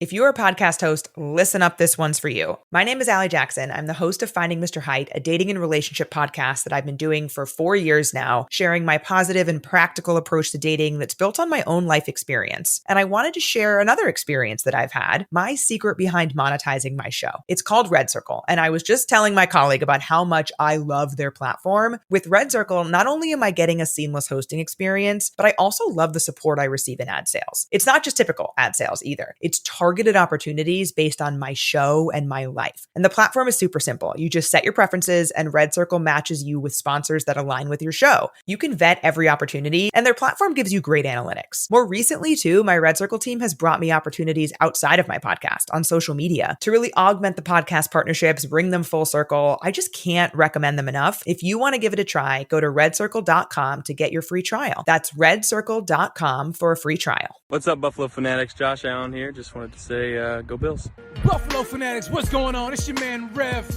If you're a podcast host, listen up, this one's for you. My name is Allie Jackson. I'm the host of Finding Mr. Height, a dating and relationship podcast that I've been doing for 4 years now, sharing my positive and practical approach to dating that's built on my own life experience. And I wanted to share another experience that I've had, my secret behind monetizing my show. It's called Red Circle, and I was just telling my colleague about how much I love their platform. With Red Circle, not only am I getting a seamless hosting experience, but I also love the support I receive in ad sales. It's not just typical ad sales either. It's targeted opportunities based on my show and my life. And the platform is super simple. You just set your preferences and Red Circle matches you with sponsors that align with your show. You can vet every opportunity and their platform gives you great analytics. More recently too, my Red Circle team has brought me opportunities outside of my podcast on social media to really augment the podcast partnerships, bring them full circle. I just can't recommend them enough. If you want to give it a try, go to redcircle.com to get your free trial. That's redcircle.com for a free trial. What's up, Buffalo Fanatics? Josh Allen here. Just wanted to say, go Bills. Buffalo Fanatics, what's going on? It's your man Rev,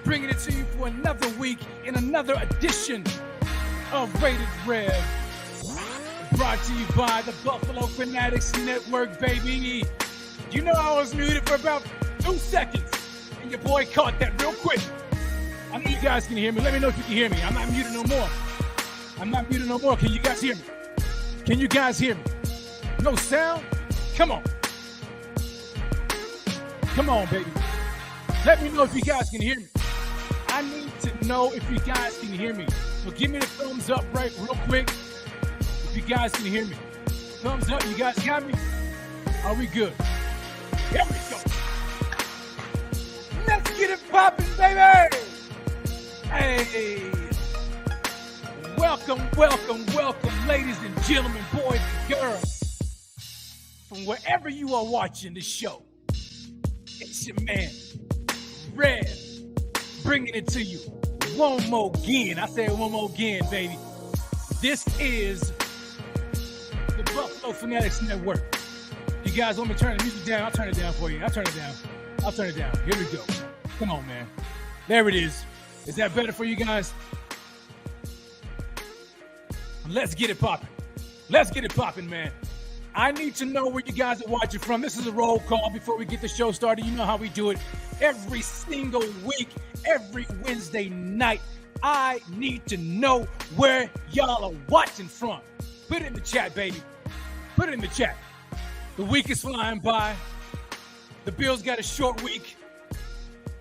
bringing it to you for another week in another edition of Rated Rev. Brought to you by the Buffalo Fanatics Network, baby. You know I was muted for about 2 seconds, and your boy caught that real quick. I know you guys can hear me. Let me know if you can hear me. I'm not muted no more. Can you guys hear me? Can you guys hear me? No sound? Come on. Come on, baby. Let me know if you guys can hear me. I need to know if you guys can hear me. So give me the thumbs up right real quick if you guys can hear me. Thumbs up, you guys got me? Are we good? Here we go. Let's get it popping, baby. Hey. Welcome, ladies and gentlemen, boys and girls. From wherever you are watching the show. It's your man, Red, bringing it to you one more again. I said one more again, baby. This is the Buffalo Fanatics Network. You guys want me to turn the music down? I'll turn it down for you. I'll turn it down. Here we go. Come on, man. There it is. Is that better for you guys? Let's get it popping, man. I need to know where you guys are watching from. This is a roll call before we get the show started. You know how we do it every single week, every Wednesday night. I need to know where y'all are watching from. Put it in the chat, baby. Put it in the chat. The week is flying by. The Bills got a short week.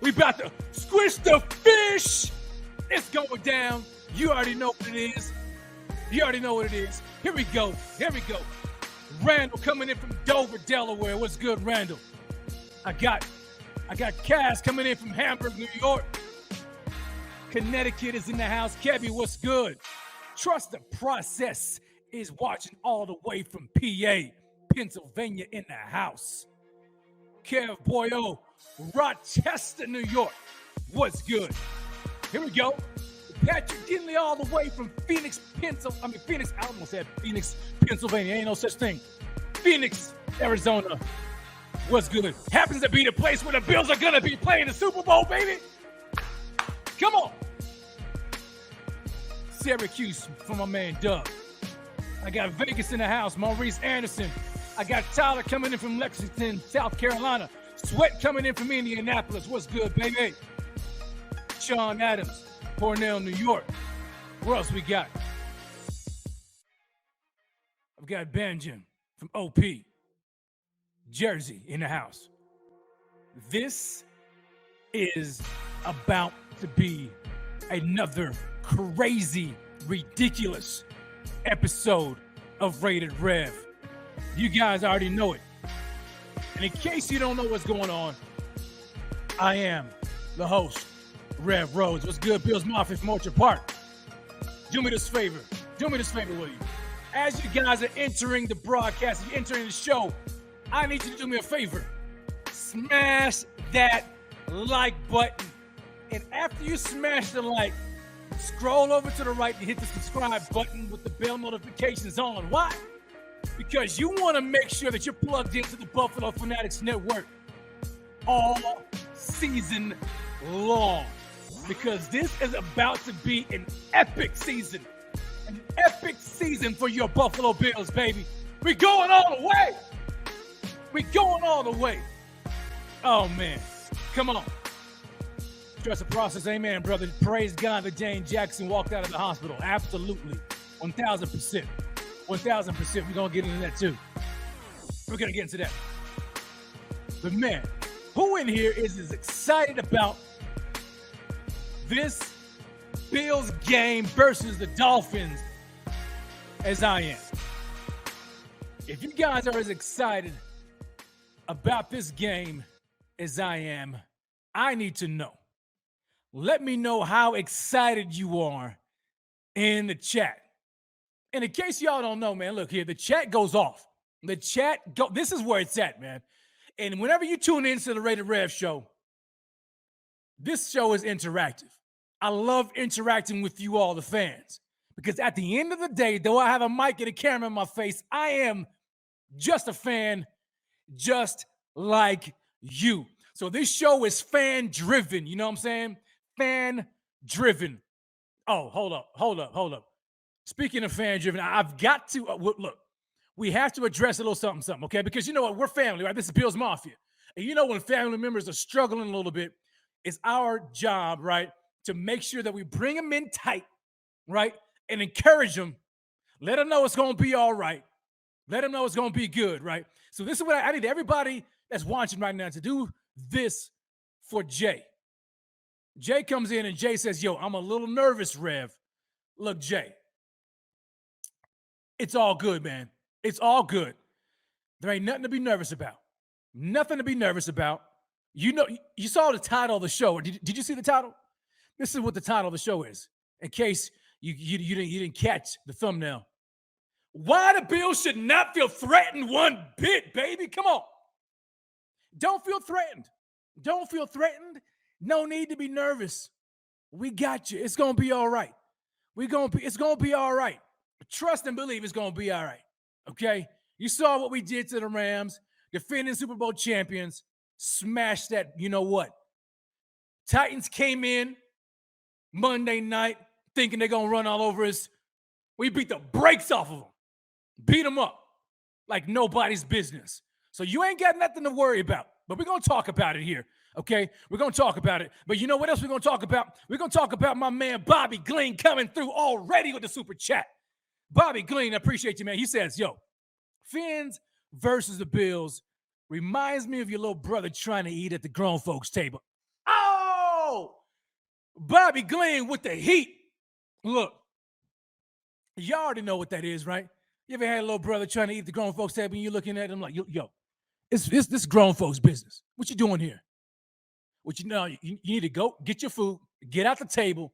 We about to squish the fish. It's going down. You already know what it is. Here we go. Randall coming in from Dover, Delaware. What's good, Randall? I got Cass coming in from Hamburg, New York. Connecticut is in the house. Kevin, what's good? Trust the Process is watching all the way from PA, Pennsylvania in the house. Kev Boyo, Rochester, New York. What's good? Here we go. Patrick Kinley all the way from Phoenix, Pennsylvania. Ain't no such thing. Phoenix, Arizona. What's good? Happens to be the place where the Bills are going to be playing the Super Bowl, baby. Come on. Syracuse for my man Doug. I got Vegas in the house. Maurice Anderson. I got Tyler coming in from Lexington, South Carolina. Sweat coming in from Indianapolis. What's good, baby? Sean Adams, Cornell, New York. Where else we got? I've got Benjamin from OP, Jersey in the house. This is about to be another crazy, ridiculous episode of Rated Rev. You guys already know it. And in case you don't know what's going on, I am the host, Rev Rhodes. What's good, Bills Mafia from Orchard Park? Do me this favor, will you? As you guys are entering the broadcast, you're entering the show, I need you to do me a favor. Smash that like button. And after you smash the like, scroll over to the right and hit the subscribe button with the bell notifications on. Why? Because you want to make sure that you're plugged into the Buffalo Fanatics Network all season long. Because this is about to be an epic season. An epic season for your Buffalo Bills, baby. We're going all the way. We going all the way. Oh, man. Come on. Trust the process. Amen, brother. Praise God that Jane Jackson walked out of the hospital. Absolutely. 1,000%. 1,000%. We're going to get into that, too. We're going to get into that. But, man, who in here is as excited about this Bills game versus the Dolphins as I am? If you guys are as excited about this game as I am, I need to know. Let me know how excited you are in the chat. And in case y'all don't know, man, look here, the chat goes off. This is where it's at, man. And whenever you tune into the Rated Rev show, this show is interactive. I love interacting with you all, the fans, because at the end of the day, though I have a mic and a camera in my face, I am just a fan, just like you. So this show is fan-driven, you know what I'm saying? Fan-driven. Oh, hold up. Speaking of fan-driven, I've got to, look, we have to address a little something, okay? Because you know what? We're family, right? This is Bills Mafia. And you know when family members are struggling a little bit, it's our job, right, to make sure that we bring them in tight, right, and encourage them. Let them know it's going to be all right. Let them know it's going to be good, right? So this is what I need everybody that's watching right now to do this for Jay. Jay comes in and Jay says, yo, I'm a little nervous, Rev. Look, Jay, it's all good, man. It's all good. There ain't nothing to be nervous about. Nothing to be nervous about. You know, you saw the title of the show. Did you see the title? This is what the title of the show is, in case you didn't catch the thumbnail. Why the Bills should not feel threatened one bit, baby. Come on. Don't feel threatened. Don't feel threatened. No need to be nervous. We got you. It's going to be all right. It's going to be all right. Trust and believe it's going to be all right. Okay? You saw what we did to the Rams, defending Super Bowl champions, smashed that, you know what? Titans came in Monday night thinking they're going to run all over us. We beat the brakes off of them. Beat them up like nobody's business. So you ain't got nothing to worry about. But we're going to talk about it here, okay? We're going to talk about it. But you know what else we're going to talk about? We're going to talk about my man Bobby Glean coming through already with the super chat. Bobby Glean, I appreciate you, man. He says, yo, Fins versus the Bills reminds me of your little brother trying to eat at the grown folks' table. Oh! Bobby Glean with the heat. Look, y'all already know what that is, right? You ever had a little brother trying to eat the grown folks' table and you're looking at him like, yo, this grown folks' business. What you doing here? What you know, you need to go get your food, get out the table,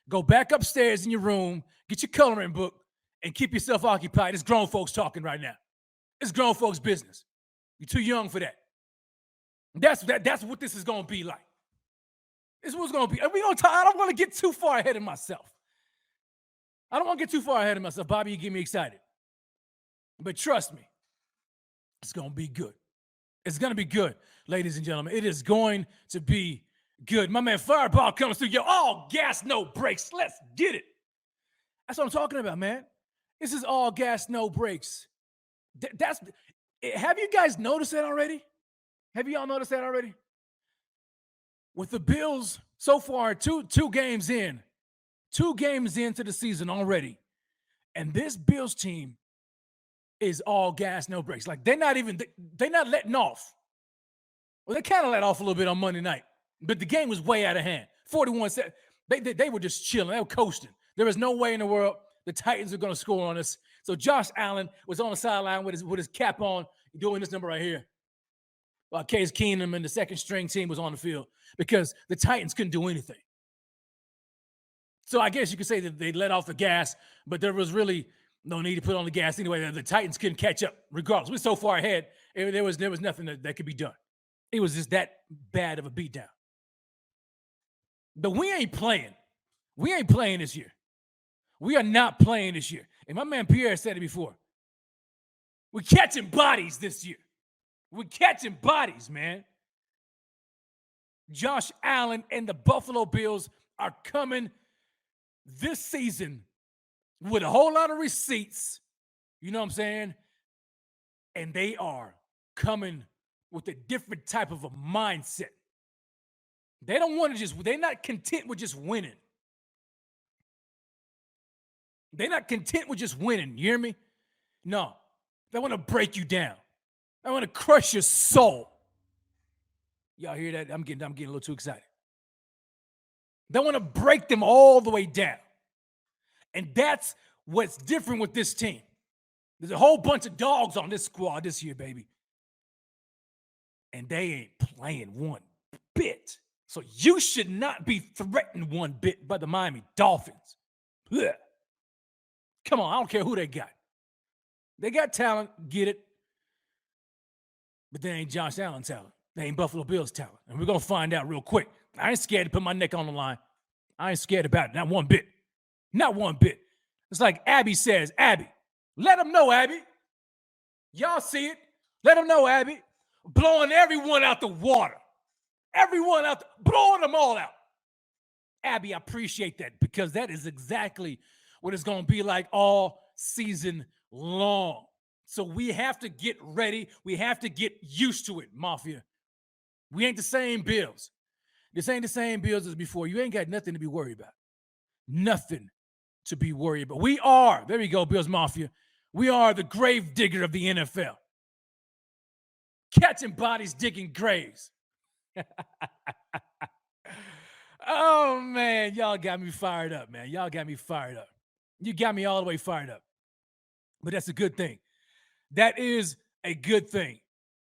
go back upstairs in your room, get your coloring book, and keep yourself occupied. It's grown folks talking right now. It's grown folks' business. You're too young for that. That's what this is going to be like. This is what it's going to be. I don't want to get too far ahead of myself. Bobby, you get me excited. But trust me, it's going to be good. It's going to be good, ladies and gentlemen. It is going to be good. My man Fireball comes through. Yo, all gas, no brakes. Let's get it. That's what I'm talking about, man. This is all gas, no brakes. Have you guys noticed that already? Have you all noticed that already? With the Bills so far, two games into the season already, and this Bills team is all gas, no brakes. Like they're not letting off. Well, they kind of let off a little bit on Monday night, but the game was way out of hand. 41-7. They were just chilling. They were coasting. There was no way in the world the Titans are going to score on us. So Josh Allen was on the sideline with his cap on, doing this number right here, while Case Keenum and the second string team was on the field because the Titans couldn't do anything. So I guess you could say that they let off the gas, but there was really no need to put on the gas anyway. The Titans couldn't catch up regardless. We're so far ahead, there was nothing that could be done. It was just that bad of a beatdown. But we ain't playing. We ain't playing this year. We are not playing this year. And my man Pierre said it before. We're catching bodies this year. We're catching bodies, man. Josh Allen and the Buffalo Bills are coming this season with a whole lot of receipts. You know what I'm saying? And they are coming with a different type of a mindset. They don't want to they're not content with just winning. They're not content with just winning. You hear me? No. They want to break you down. They want to crush your soul. Y'all hear that? I'm getting a little too excited. They want to break them all the way down. And that's what's different with this team. There's a whole bunch of dogs on this squad this year, baby. And they ain't playing one bit. So you should not be threatened one bit by the Miami Dolphins. Ugh. Come on, I don't care who they got. They got talent, get it. But they ain't Josh Allen talent. They ain't Buffalo Bills talent. And we're going to find out real quick. I ain't scared to put my neck on the line. I ain't scared about it. Not one bit. Not one bit. It's like Abby says, Abby, let them know, Abby. Y'all see it. Let them know, Abby. Blowing everyone out the water. Everyone out, blowing them all out. Abby, I appreciate that because that is exactly what it's going to be like all season long. So we have to get ready. We have to get used to it, Mafia. We ain't the same Bills. This ain't the same Bills as before. You ain't got nothing to be worried about. Nothing to be worried about. We are, there we go, Bills Mafia. We are the grave digger of the NFL. Catching bodies, digging graves. Oh, man, y'all got me fired up, man. Y'all got me fired up. You got me all the way fired up. But that's a good thing. That is a good thing.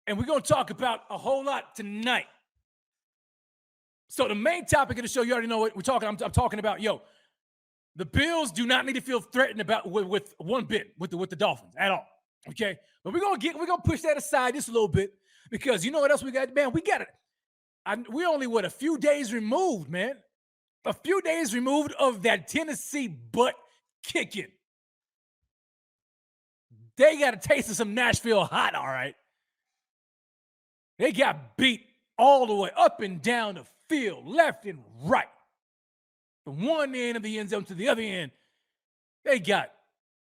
And we're going to talk about a whole lot tonight. So the main topic of the show, you already know what we're talking. I'm talking about, the Bills do not need to feel threatened about with one bit with the Dolphins at all. Okay, but we're gonna push that aside just a little bit because you know what else we got, man? We got it. We're only a few days removed, man. A few days removed of that Tennessee butt kicking. They got a taste of some Nashville hot, all right. They got beat all the way up and down the field, left and right. From one end of the end zone to the other end, they got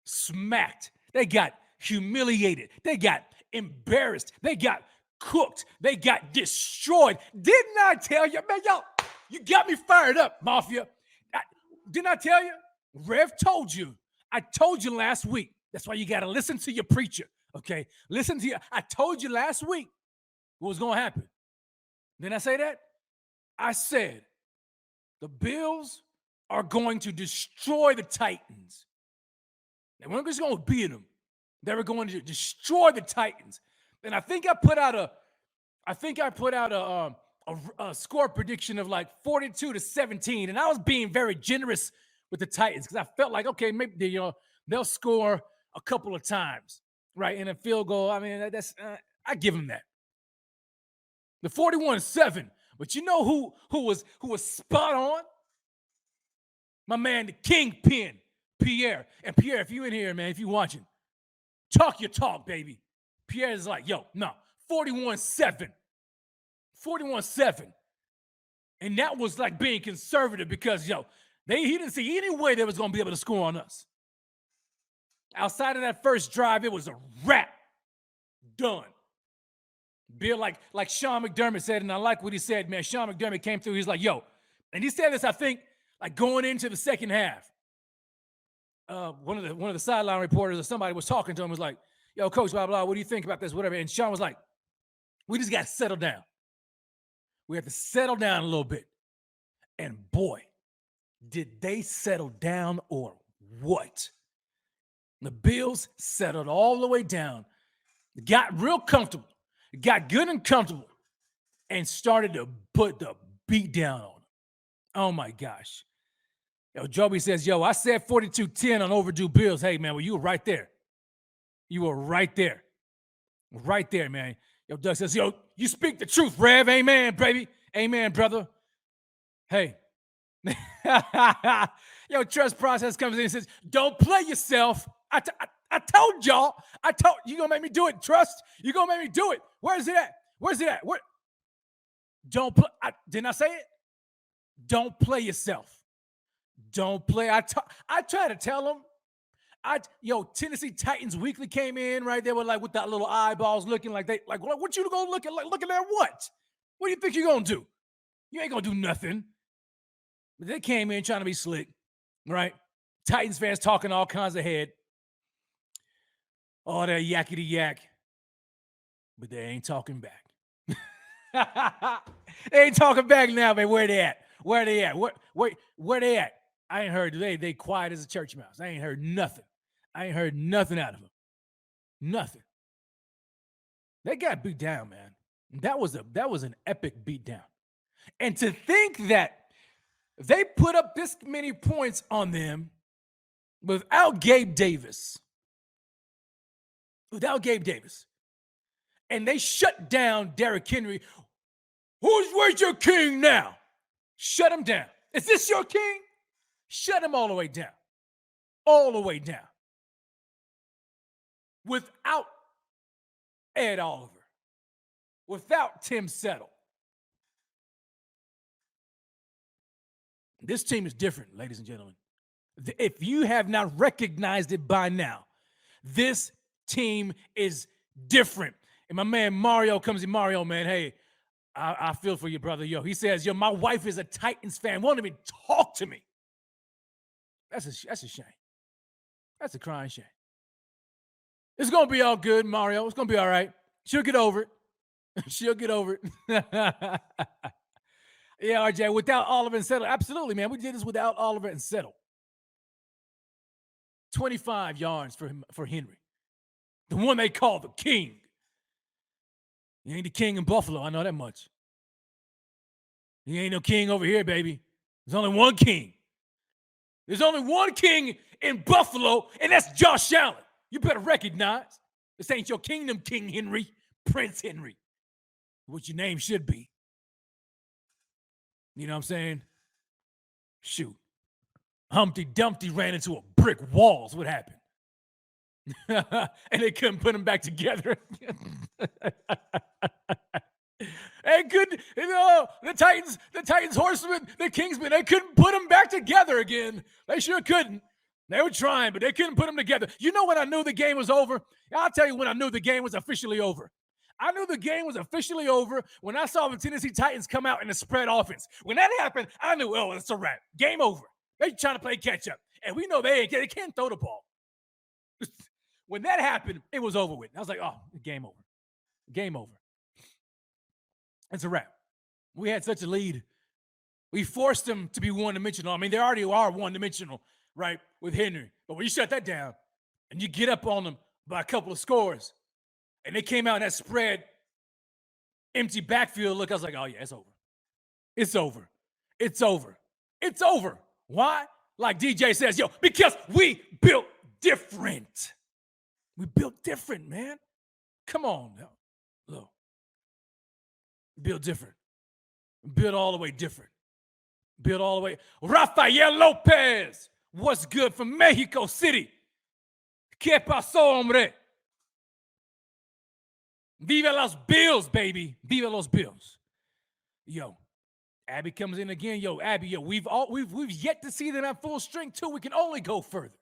smacked. They got humiliated. They got embarrassed. They got cooked. They got destroyed. Didn't I tell you? Man, y'all, you got me fired up, Mafia. Didn't I tell you? Rev told you. I told you last week. That's why you got to listen to your preacher, okay? Listen to you. I told you last week what was going to happen. Didn't I say that? I said the Bills are going to destroy the Titans. They weren't just going to beat them. They were going to destroy the Titans. And I think I put out a score prediction of like 42-17. And I was being very generous with the Titans because I felt like, okay, maybe they'll score a couple of times, right? And a field goal. I mean, I give them that. The 41-7. But you know who was spot on? My man, the kingpin, Pierre. And Pierre, if you in here, man, if you watching, talk your talk, baby. Pierre is like, 41-7. 41-7. And that was like being conservative because, he didn't see any way they was going to be able to score on us. Outside of that first drive, it was a wrap. Done. Bill, like Sean McDermott said, and I like what he said, man. Sean McDermott came through. He's like, and he said this, I think, like going into the second half. One of the sideline reporters or somebody was talking to him, was like, coach, blah, blah, what do you think about this, whatever. And Sean was like, we just got to settle down. We have to settle down a little bit. And boy, did they settle down or what? The Bills settled all the way down, got real comfortable, got good and comfortable, and started to put the beat down on them. Oh, my gosh. Joby says, I said 42-10 on overdue Bills. Hey, man, well, you were right there. You were right there. Right there, man. Doug says, you speak the truth, Rev. Amen, baby. Amen, brother. Hey. Trust process comes in and says, don't play yourself. I told y'all. You going to make me do it. Trust. You going to make me do it. Where's it at? Where? Don't play. Didn't I say it? Don't play yourself. Don't play. I try to tell them. Tennessee Titans Weekly came in, right? They were like with that little eyeballs looking like what you gonna look at? Like looking at what? What do you think you're gonna do? You ain't gonna do nothing. But they came in trying to be slick, right? Titans fans talking all kinds of head. All that yakety yak. But they ain't talking back. They ain't talking back now, man. Where they at? Where they at? Where they at? I ain't heard they quiet as a church mouse. I ain't heard nothing. I ain't heard nothing out of them. Nothing. They got beat down, man. That was an epic beat down. And to think that they put up this many points on them without Gabe Davis. And they shut down Derrick Henry. Where's your king now? Shut him down. Is this your king? Shut him all the way down. All the way down. Without Ed Oliver. Without Tim Settle. This team is different, ladies and gentlemen. If you have not recognized it by now, this team is different. And my man Mario comes in. Mario, man, hey, I feel for you, brother. Yo, he says, my wife is a Titans fan. Won't even talk to me. That's a shame. That's a crying shame. It's going to be all good, Mario. It's going to be all right. She'll get over it. She'll get over it. Yeah, RJ, without Oliver and Settle. Absolutely, man. We did this without Oliver and Settle. 25 yards for Henry. The one they call the king. He ain't the king in Buffalo. I know that much. He ain't no king over here, baby. There's only one king. There's only one king in Buffalo, and that's Josh Allen. You better recognize this ain't your kingdom, King Henry, Prince Henry. What your name should be. You know what I'm saying? Shoot. Humpty Dumpty ran into a brick wall is what happened. And they couldn't put them back together. They couldn't, the Titans horsemen, the Kingsmen, they couldn't put them back together again. They sure couldn't. They were trying, but they couldn't put them together. You know when I knew the game was over? I'll tell you when I knew the game was officially over. I knew the game was officially over when I saw the Tennessee Titans come out in the spread offense. When that happened, I knew, it's a wrap. Game over. They trying to play catch up. And we know they can't throw the ball. When that happened, it was over with. I was like, game over. Game over. It's a wrap. We had such a lead. We forced them to be one-dimensional. I mean, they already are one-dimensional, right, with Henry. But when you shut that down and you get up on them by a couple of scores, and they came out in that spread, empty backfield look, I was like, oh, yeah, it's over. It's over. It's over. It's over. Why? Like DJ says, because we built different. We built different, man. Come on now. Look. Build different. Build all the way different. Build all the way. Rafael Lopez. What's good from Mexico City? ¿Qué pasó, hombre? Viva los Bills, baby. Viva los Bills. Abby comes in again. Abby, we've yet to see them at full strength too. We can only go further.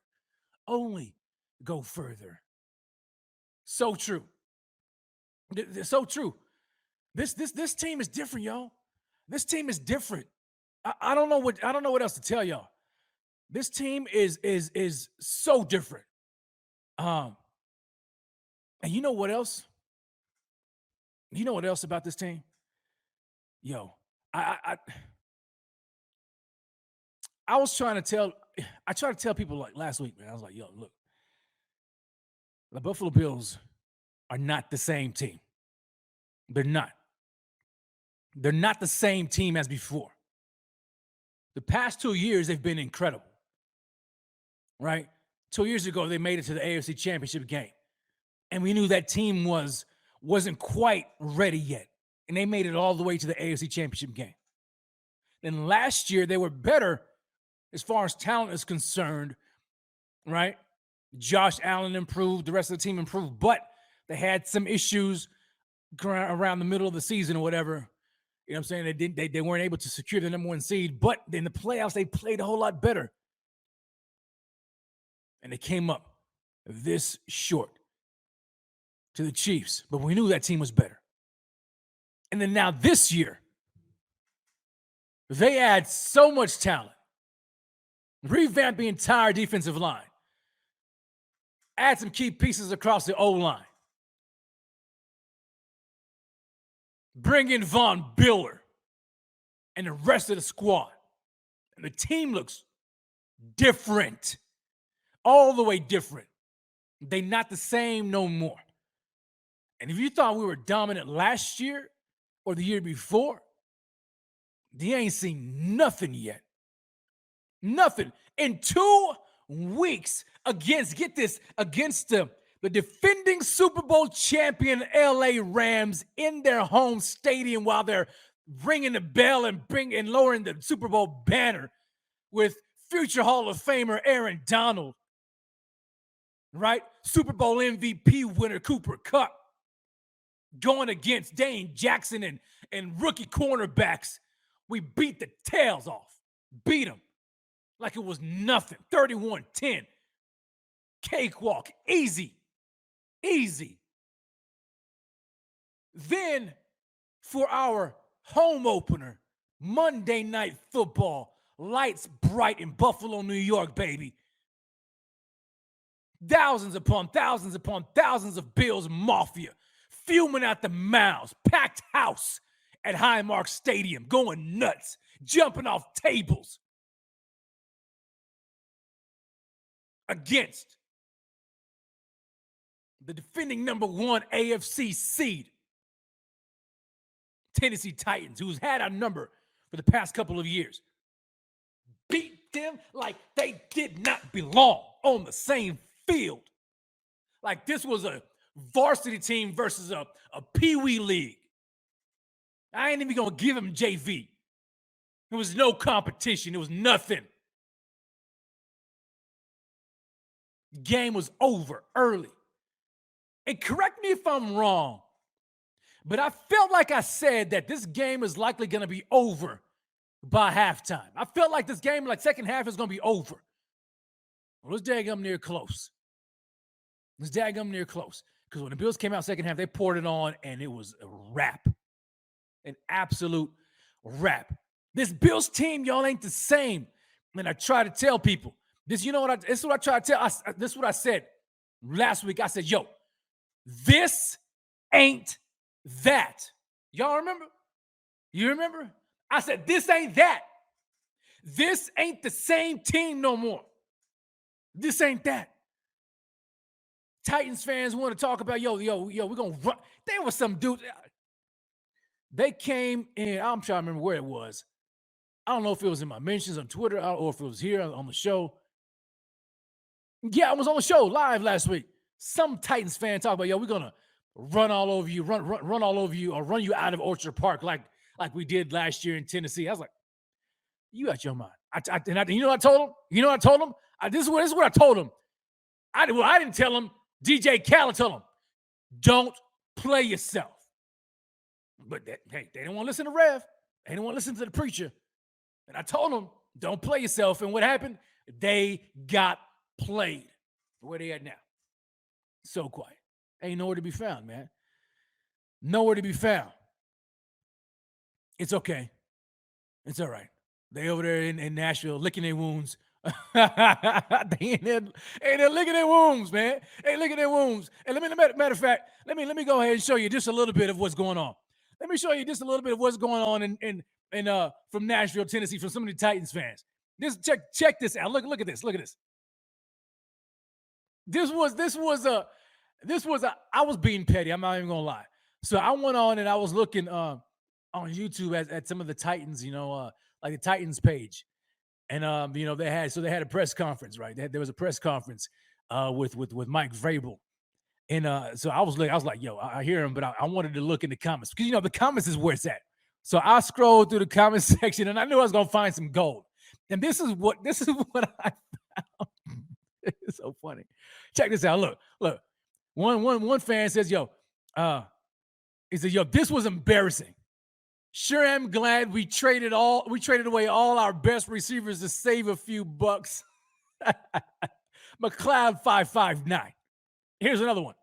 Only go further. So true. So true. This team is different, y'all. This team is different. I don't know what else to tell y'all. This team is so different. And you know what else? You know what else about this team? I was trying to tell people like last week, man. I was like, look, the Buffalo Bills are not the same team. They're not. They're not the same team as before. The past 2 years, they've been incredible. Right? 2 years ago, they made it to the AFC Championship game. And we knew that team wasn't quite ready yet. And they made it all the way to the AFC Championship game. Then last year, they were better as far as talent is concerned, right? Josh Allen improved. The rest of the team improved. But they had some issues around the middle of the season or whatever. You know what I'm saying? They weren't able to secure the number one seed. But in the playoffs, they played a whole lot better. And they came up this short to the Chiefs, but we knew that team was better. And then now this year, they add so much talent, revamp the entire defensive line, add some key pieces across the O-line, bring in Von Miller and the rest of the squad. And the team looks different, all the way different. They not the same no more. And if you thought we were dominant last year or the year before, you ain't seen nothing yet. Nothing. In 2 weeks against the defending Super Bowl champion LA Rams in their home stadium while they're ringing the bell and lowering the Super Bowl banner with future Hall of Famer Aaron Donald, right? Super Bowl MVP winner Cooper Kupp going against Dane Jackson and rookie cornerbacks. We beat the tails off. Beat them like it was nothing. 31-10. Cakewalk. Easy. Then for our home opener, Monday Night Football, lights bright in Buffalo, New York, baby. Thousands upon thousands of Bills Mafia fuming out the mouths, packed house at Highmark Stadium, going nuts, jumping off tables against the defending number 1 AFC seed, Tennessee Titans, who's had our number for the past couple of years. Beat them like they did not belong on the same field. Like this was a varsity team versus a peewee league. I ain't even gonna give him JV. There was no competition. It was nothing. Game was over early. And correct me if I'm wrong, but I felt like I said that this game is likely going to be over by halftime. I felt like this game, like second half, is going to be over. Well, it's daggum near close. Because when the Bills came out second half, they poured it on, and it was a wrap. An absolute wrap. This Bills team, y'all, ain't the same. And I try to tell people, this is what I try to tell. This is what I said last week. I said, yo, this ain't that. Y'all remember? You remember? I said, this ain't that. This ain't the same team no more. This ain't that. Titans fans want to talk about, yo, we're going to run. There was some dude. They came in, I'm trying to remember where it was. I don't know if it was in my mentions on Twitter or if it was here on the show. Yeah, I was on the show live last week. Some Titans fan talk about, yo, we're going to run all over you, run all over you, or run you out of Orchard Park like we did last year in Tennessee. I was like, you out your mind. You know what I told him? This is what I told him. I didn't tell him. DJ Khaled told him, don't play yourself. But they didn't want to listen to Rev. They didn't want to listen to the preacher. And I told them, don't play yourself. And what happened? They got played. Where they at now? So quiet. Ain't nowhere to be found, man. Nowhere to be found. It's okay. It's all right. They over there in Nashville licking their wounds. They ain't there licking their wounds, man. They licking their wounds. And matter of fact, let me go ahead and show you just a little bit of what's going on. Let me show you just a little bit of what's going on in from Nashville, Tennessee, from some of the Titans fans. Check this out. Look at this. Look at this. This was I was being petty. I'm not even gonna lie. So I went on and I was looking on YouTube at some of the Titans, like the Titans page. And they had a press conference, right? There was a press conference with Mike Vrabel. And so I was like, yo, I hear him, but I wanted to look in the comments because the comments is where it's at. So I scrolled through the comment section and I knew I was gonna find some gold. And this is what I found. It's so funny. Check this out. Look. One fan says, yo, he said, yo, this was embarrassing. Sure am glad we traded away all our best receivers to save a few bucks. McLeod 559. Here's another one.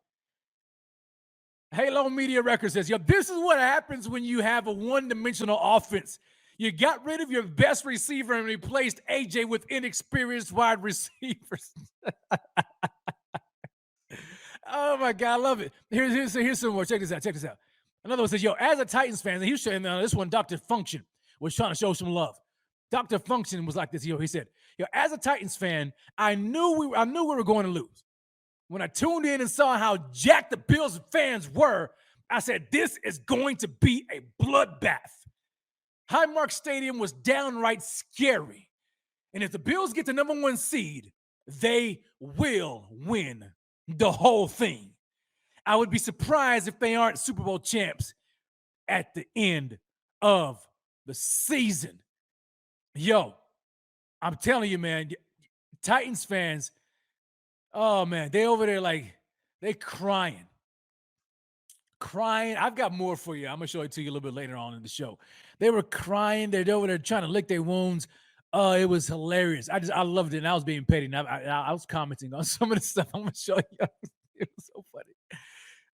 Halo Media Records says, yo, this is what happens when you have a one-dimensional offense. You got rid of your best receiver and replaced AJ with inexperienced wide receivers. Oh, my God, I love it. Here's some more. Check this out. Another one says, yo, as a Titans fan, and he was saying this one, Dr. Function was trying to show some love. Dr. Function was like this, he said, yo, as a Titans fan, I knew we were going to lose. When I tuned in and saw how jacked the Bills fans were, I said, this is going to be a bloodbath. Highmark Stadium was downright scary. And if the Bills get the number 1 seed, they will win the whole thing. I would be surprised if they aren't Super Bowl champs at the end of the season. Yo, I'm telling you, man, Titans fans, oh, man, they over there like, they crying. I've got more for you. I'm going to show it to you a little bit later on in the show. They were crying. They're over there trying to lick their wounds. It was hilarious. I loved it, and I was being petty. And I was commenting on some of the stuff I'm going to show you. It was so funny.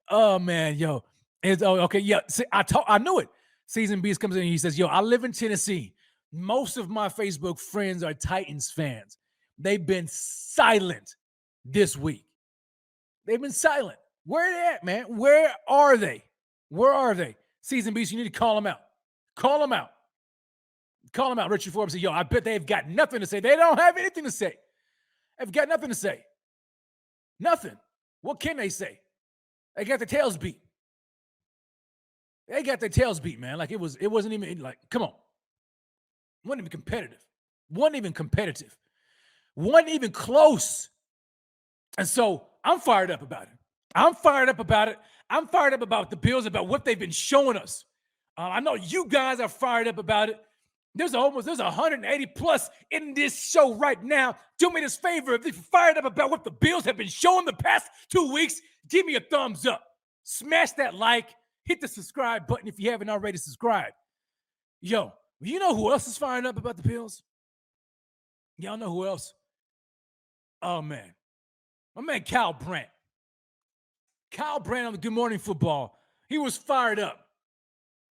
Oh, man, yo. Okay, yeah. See, I knew it. Season Beast comes in and he says, yo, I live in Tennessee. Most of my Facebook friends are Titans fans. They've been silent this week. They've been silent. Where are they at, man? Where are they? Season Beast, you need to call them out. Call them out. Richard Forbes said, yo, I bet they've got nothing to say. They don't have anything to say. They've got nothing to say. Nothing. What can they say? They got their tails beat. Man. Like it wasn't even like, come on. Wasn't even competitive. Wasn't even close. And so I'm fired up about it. I'm fired up about the Bills, about what they've been showing us. I know you guys are fired up about it. There's 180 plus in this show right now. Do me this favor. If you're fired up about what the Bills have been showing the past 2 weeks, give me a thumbs up. Smash that like. Hit the subscribe button if you haven't already subscribed. Yo, you know who else is fired up about the Bills? Y'all know who else? Oh, man. My man, Kyle Brandt. Kyle Brandt on the Good Morning Football. He was fired up.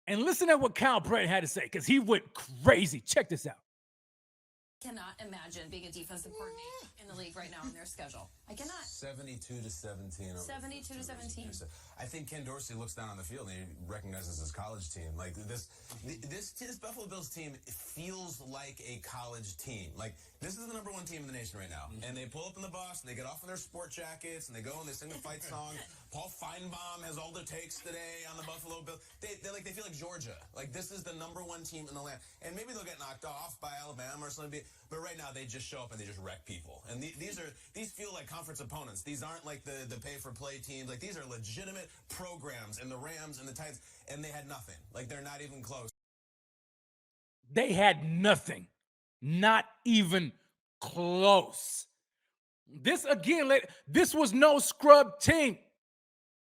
And listen to what Kyle Brandt had to say, because he went crazy. Check this out. Cannot imagine being a defensive coordinator in the league right now in their schedule. I cannot. 72-17. 72-17. I think Ken Dorsey looks down on the field and he recognizes his college team. Like this Buffalo Bills team feels like a college team. Like this is the number 1 team in the nation right now. And they pull up in the bus and they get off in their sport jackets and they go and they sing the fight song. Paul Feinbaum has all the takes today on the Buffalo Bills. They feel like Georgia. Like this is the number 1 team in the land. And maybe they'll get knocked off by Alabama or something. But right now they just show up and they just wreck people. And these feel like conference opponents. These aren't like the pay-for-play teams. Like these are legitimate programs, and the Rams and the Titans, and they had nothing. Like they're not even close. They had nothing. Not even close. This was no scrub team.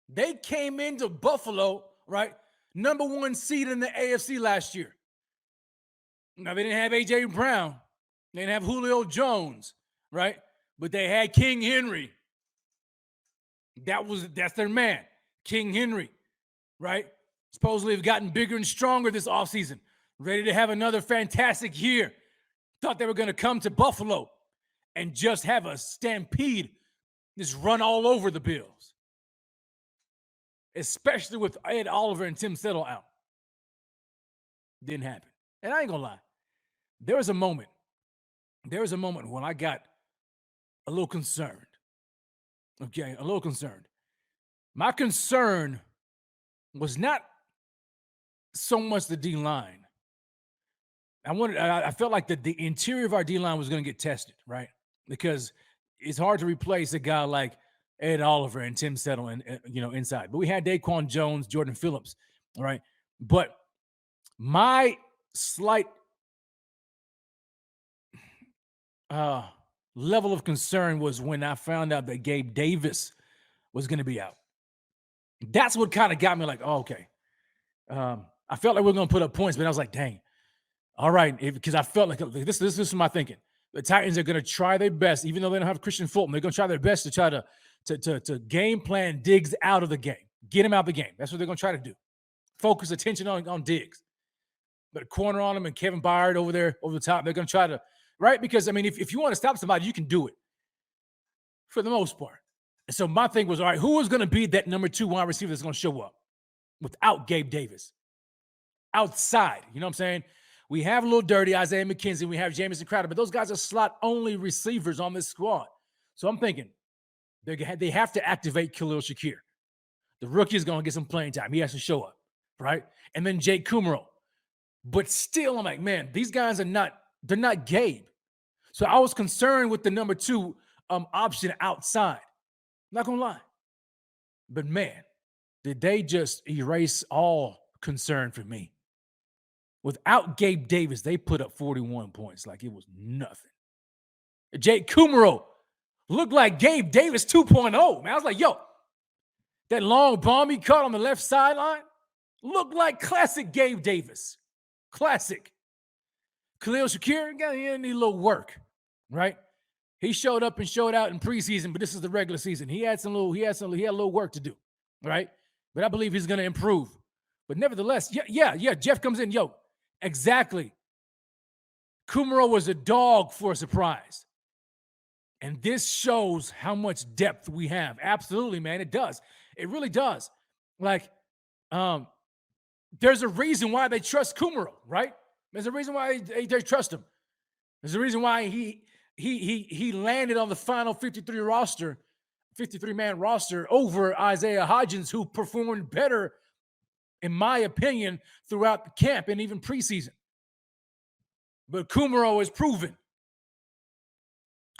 They came into Buffalo, right? Number 1 seed in the AFC last year. Now, they didn't have A.J. Brown. They didn't have Julio Jones, right? But they had King Henry. That's their man, King Henry, right? Supposedly have gotten bigger and stronger this offseason. Ready to have another fantastic year. Thought they were going to come to Buffalo and just have a stampede, just run all over the Bills. Especially with Ed Oliver and Tim Settle out. Didn't happen. And I ain't going to lie. There was a moment when I got a little concerned. Okay, a little concerned. My concern was not so much the D-line. I felt like the interior of our D-line was going to get tested, right? Because it's hard to replace a guy like Ed Oliver and Tim Settle and inside. But we had Daquan Jones, Jordan Phillips, all right? But my slight level of concern was when I found out that Gabe Davis was going to be out. That's what kind of got me like, oh, okay. I felt like we were going to put up points, but I was like, dang. All right, because I felt like this is my thinking. The Titans are going to try their best, even though they don't have Christian Fulton. They're going to try their best to try to to game plan Diggs out of the game. Get him out of the game. That's what they're going to try to do. Focus attention on Diggs. But a corner on him and Kevin Byard over there over the top. They're going to try to, right? Because, I mean, if you want to stop somebody, you can do it for the most part. And so my thing was, all right, who is going to be that number 2 wide receiver that's going to show up without Gabe Davis? Outside, you know what I'm saying? We have a little dirty Isaiah McKenzie. We have Jamison Crowder, but those guys are slot-only receivers on this squad. So I'm thinking they have to activate Khalil Shakir. The rookie is going to get some playing time. He has to show up, right? And then Jake Kumaro. But still, I'm like, man, these guys they're not Gabe. So I was concerned with the number 2 option outside. Not going to lie. But man, did they just erase all concern for me. Without Gabe Davis, they put up 41 points like it was nothing. Jake Kumaro looked like Gabe Davis 2.0, man. I was like, yo, that long bomb he caught on the left sideline looked like classic Gabe Davis. Classic. Khalil Shakir, he need a little work, right? He showed up and showed out in preseason, but this is the regular season. He had a little work to do, right? But I believe he's going to improve. But nevertheless, yeah, Jeff comes in, yo, exactly. Kumaro was a dog for a surprise. And this shows how much depth we have. Absolutely, man, it does. It really does. Like, there's a reason why they trust Kumaro, right? There's a reason why they trust him. There's a reason why he landed on the final 53-man roster over Isaiah Hodgins, who performed better, in my opinion, throughout the camp and even preseason. But Kumaro is proven.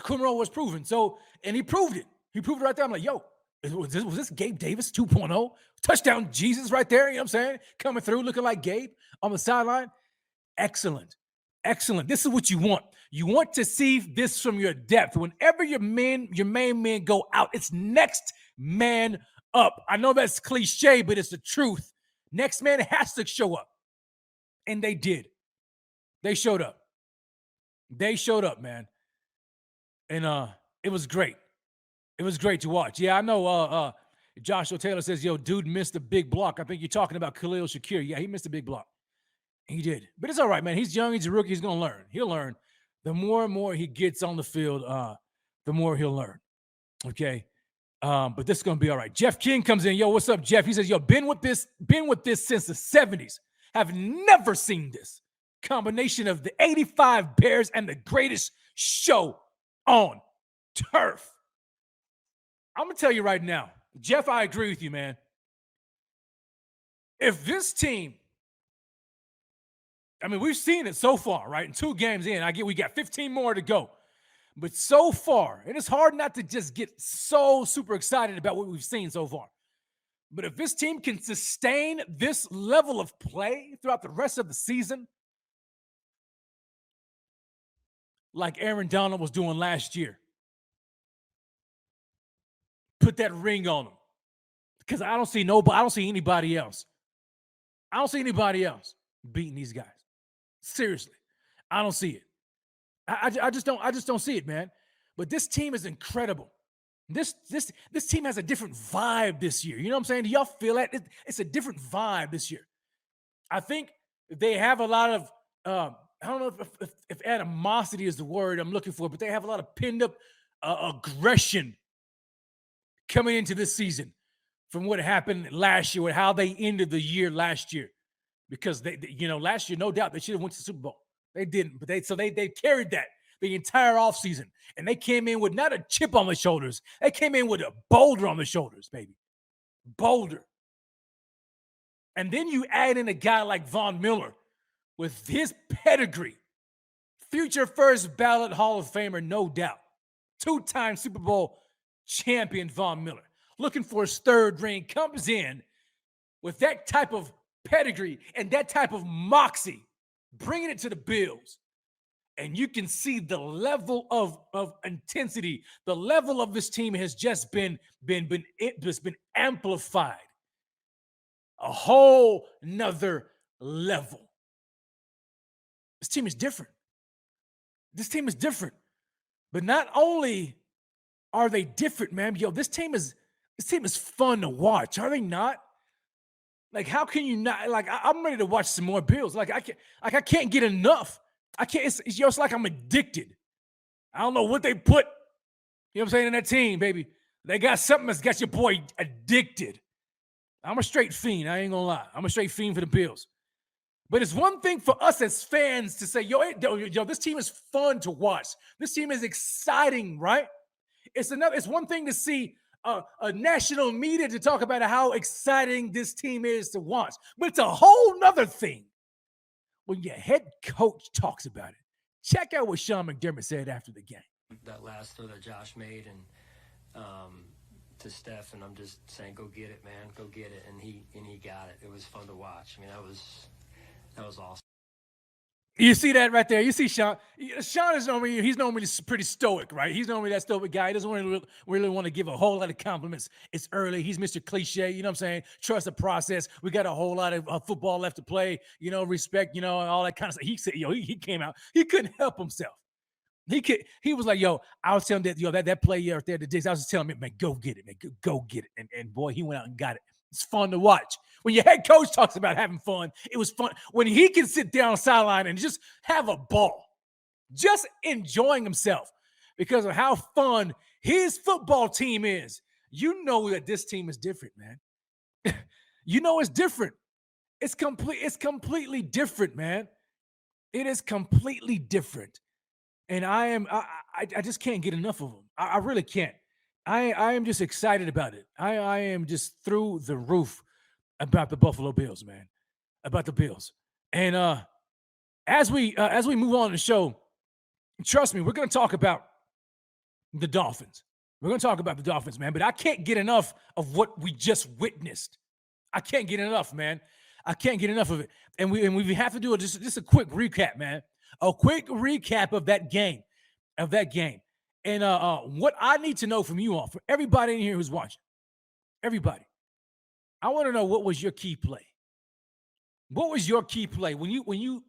Kumaro was proven. So, and he proved it. He proved it right there. I'm like, yo, was this Gabe Davis 2.0? Touchdown Jesus right there, you know what I'm saying? Coming through, looking like Gabe on the sideline. Excellent. Excellent. This is what you want. You want to see this from your depth. Whenever your main men go out, it's next man up. I know that's cliche, but it's the truth. Next man has to show up. And they did. They showed up. They showed up, man. And it was great. It was great to watch. Yeah, I know Joshua Taylor says, yo, dude missed a big block. I think you're talking about Khalil Shakir. Yeah, he missed a big block. He did. But it's all right, man. He's young. He's a rookie. He's going to learn. He'll learn. The more and more he gets on the field, the more he'll learn. Okay? But this is going to be all right. Jeff King comes in. Yo, what's up, Jeff? He says, yo, been with this since the 70s. Have never seen this combination of the 85 Bears and the greatest show on turf. I'm going to tell you right now, Jeff, I agree with you, man. If this team, I mean, we've seen it so far, right? In 2 games in, we got 15 more to go. But so far, and it's hard not to just get so super excited about what we've seen so far. But if this team can sustain this level of play throughout the rest of the season, like Aaron Donald was doing last year, put that ring on him. Because I don't see anybody else. I don't see anybody else beating these guys. Seriously. I don't see it. I just don't see it, man. But this team is incredible. This team has a different vibe this year. You know what I'm saying? Do y'all feel that? It's a different vibe this year. I think they have a lot of I don't know if animosity is the word I'm looking for, but they have a lot of pinned up aggression coming into this season from what happened last year, with how they ended the year last year. Because they last year, no doubt, they should have went to the Super Bowl. They didn't, but they carried that the entire offseason. And they came in with not a chip on their shoulders. They came in with a boulder on their shoulders, baby. Boulder. And then you add in a guy like Von Miller with his pedigree. Future first ballot Hall of Famer, no doubt. 2-time Super Bowl champion Von Miller. Looking for his 3rd ring, comes in with that type of pedigree and that type of moxie, bringing it to the Bills. And you can see the level of intensity, the level of this team has just been amplified. A whole nother level. This team is different. This team is different. But not only are they different, man? Yo, this team is fun to watch. Are they not? Like, how can you not? Like, I'm ready to watch some more Bills. Like, I can't get enough. I can't. It's like I'm addicted. I don't know what they put. You know what I'm saying, in that team, baby. They got something that's got your boy addicted. I'm a straight fiend. I ain't gonna lie. I'm a straight fiend for the Bills. But it's one thing for us as fans to say, yo, this team is fun to watch. This team is exciting, right? It's one thing to see a national media to talk about how exciting this team is to watch. But it's a whole nother thing when your head coach talks about it. Check out what Sean McDermott said after the game. That last throw that Josh made and to Steph, and I'm just saying, go get it, man, go get it, and he got it. It was fun to watch. I mean, that was awesome. You see that right there? You see Sean? Sean is normally pretty stoic, right? He's normally that stoic guy. He doesn't really want to give a whole lot of compliments. It's early. He's Mr. Cliche. You know what I'm saying? Trust the process. We got a whole lot of football left to play. You know, respect. You know, and all that kind of stuff. He said, he came out. He couldn't help himself. He was like, yo, I was telling that play right there, the Diggs. I was just telling him, man, go get it, man, go get it. And boy, he went out and got it. It's fun to watch. When your head coach talks about having fun, it was fun. When he can sit down on the sideline and just have a ball, just enjoying himself because of how fun his football team is, you know that this team is different, man. You know it's different. It's completely different, man. It is completely different. And I just can't get enough of them. I really can't. I am just excited about it. I am just through the roof about the Buffalo Bills, man. About the Bills. And as we move on in the show, trust me, we're going to talk about the Dolphins. We're going to talk about the Dolphins, man. But I can't get enough of what we just witnessed. I can't get enough, man. I can't get enough of it. And we have to do just a quick recap, man. A quick recap of that game. And what I need to know from you all, for everybody in here who's watching, everybody, I want to know, what was your key play? What was your key play when you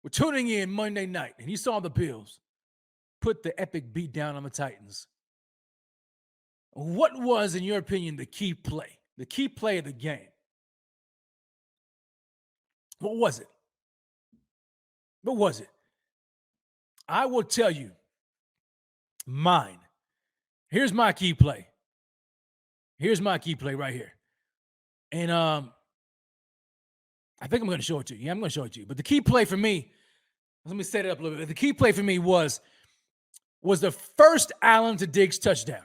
were tuning in Monday night and you saw the Bills put the epic beat down on the Titans? What was, in your opinion, the key play of the game? What was it? What was it? I will tell you mine. Here's my key play. Here's my key play right here. And I think I'm going to show it to you. Yeah, I'm going to show it to you. But the key play for me, let me set it up a little bit. The key play for me was the first Allen to Diggs touchdown.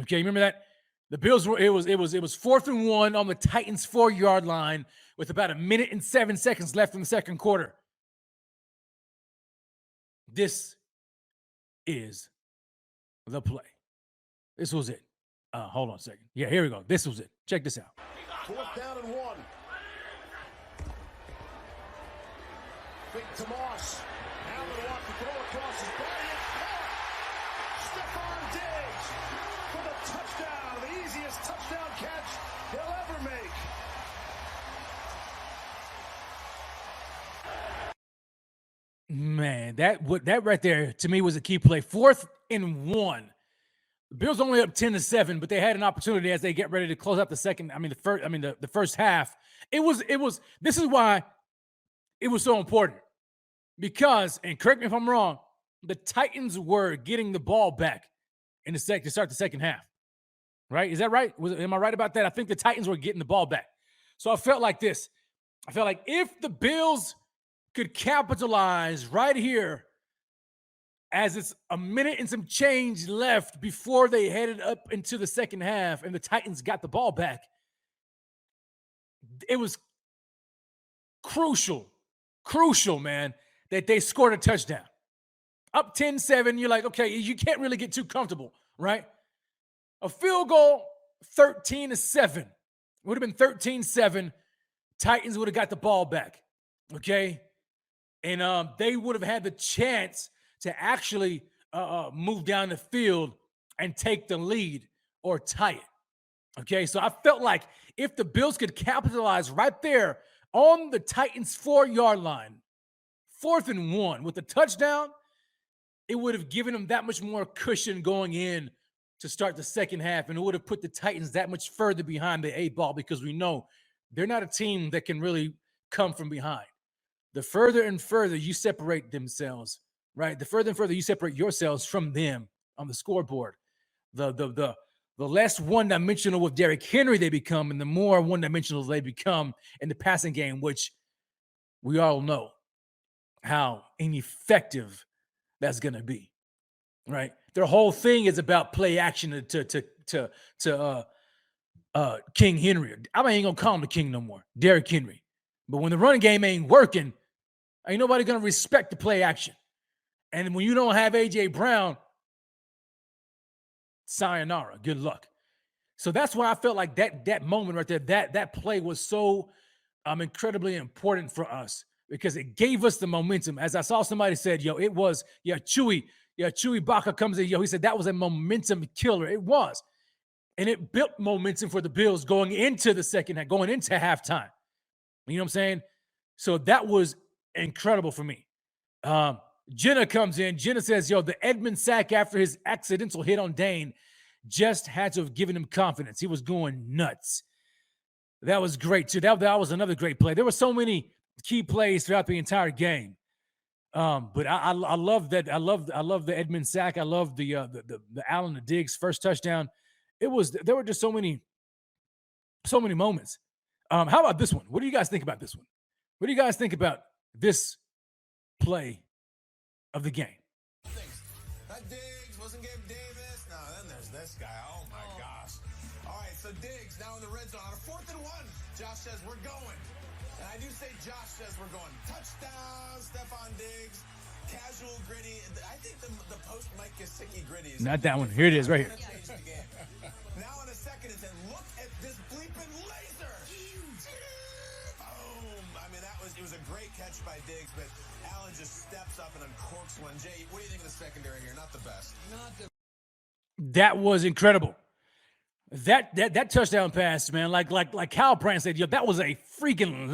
Okay, remember that? The Bills were, it was 4th and 1 on the Titans 4-yard line with about 1 minute and 7 seconds left in the second quarter. This is the play. This was it. Hold on a second. Yeah, here we go. This was it. Check this out. 4th down and 1. Fake to Moss. Allen wants to throw across his body. Stephon Diggs for the touchdown. The easiest touchdown catch he'll ever make. Man, that right there to me was a key play. 4th and 1. The Bills only up 10-7, but they had an opportunity as they get ready to close out the first half. This is why it was so important. Because, and correct me if I'm wrong, the Titans were getting the ball back to start the second half. Right? Is that right? Am I right about that? I think the Titans were getting the ball back. So I felt like this. I felt like if the Bills could capitalize right here as it's 1 minute and some change left before they headed up into the second half and the Titans got the ball back, it was crucial, man, that they scored a touchdown. Up 10-7, you're like, okay, you can't really get too comfortable, right? A field goal, 13-7. Would have been 13-7. Titans would have got the ball back, okay? And they would have had the chance to actually move down the field and take the lead or tie it. Okay, so I felt like if the Bills could capitalize right there on the Titans 4-yard line, 4th and 1 with the touchdown, it would have given them that much more cushion going in to start the second half, and it would have put the Titans that much further behind the 8 ball, because we know they're not a team that can really come from behind. The further and further you separate themselves, right? The further and further you separate yourselves from them on the scoreboard, the less one-dimensional with Derrick Henry they become, and the more one-dimensional they become in the passing game, which we all know how ineffective that's going to be, right? Their whole thing is about play action to King Henry. I ain't gonna call him the King no more, Derrick Henry. But when the running game ain't working, ain't nobody gonna respect the play action. And when you don't have AJ Brown, sayonara, good luck. So that's why I felt like that moment right there, that play was so incredibly important for us, because it gave us the momentum. As I saw somebody said, it was, Chewy Baca comes in, he said that was a momentum killer. It was. And it built momentum for the Bills going into the second half, going into halftime. You know what I'm saying? So that was incredible for me. Jenna comes in. Jenna says, the Edmund sack after his accidental hit on Dane just had to have given him confidence. He was going nuts. That was great, too. That was another great play. There were so many key plays throughout the entire game. But I love that. I love the Edmund sack. I love the Allen to Diggs first touchdown. There were just so many moments. How about this one? What do you guys think about this one? What do you guys think about this play of the game? That Diggs wasn't Gabe Davis. No, then there's this guy. Oh my gosh. All right, so Diggs now in the red zone on a 4th and 1. Josh says we're going. And I do say Josh says we're going. Touchdown, Stephon Diggs. Casual gritty. I think the post Mike Gesicki gritty is not that one. Here it is, right here. Now in a second, it's look at this bleeping laser. Boom. I mean, it was a great catch by Diggs, but Allen just steps up and uncorks one. Jay, what do you think of the secondary here? Not the best. That was incredible. That touchdown pass, man, like Kyle Brandt said, that was a freaking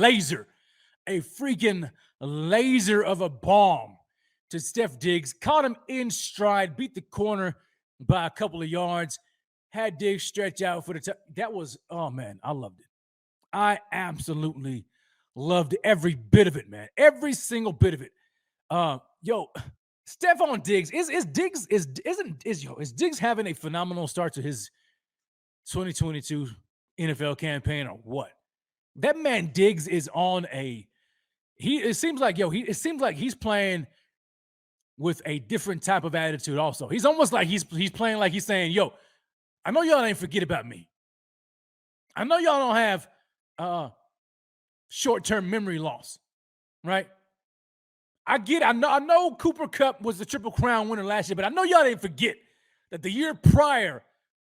laser of a bomb to Steph Diggs. Caught him in stride, beat the corner by a couple of yards, had Diggs stretch out for the that was, oh man, I loved it. I absolutely loved every bit of it, man. Every single bit of it. Stephon Diggs is Diggs having a phenomenal start to his 2022 NFL campaign or what? That man Diggs is on it seems like he's playing with a different type of attitude also. He's almost like he's playing like he's saying, I know y'all ain't forget about me. I know y'all don't have short-term memory loss, right? I get it. I know Cooper Kupp was the Triple Crown winner last year, but I know y'all didn't forget that the year prior,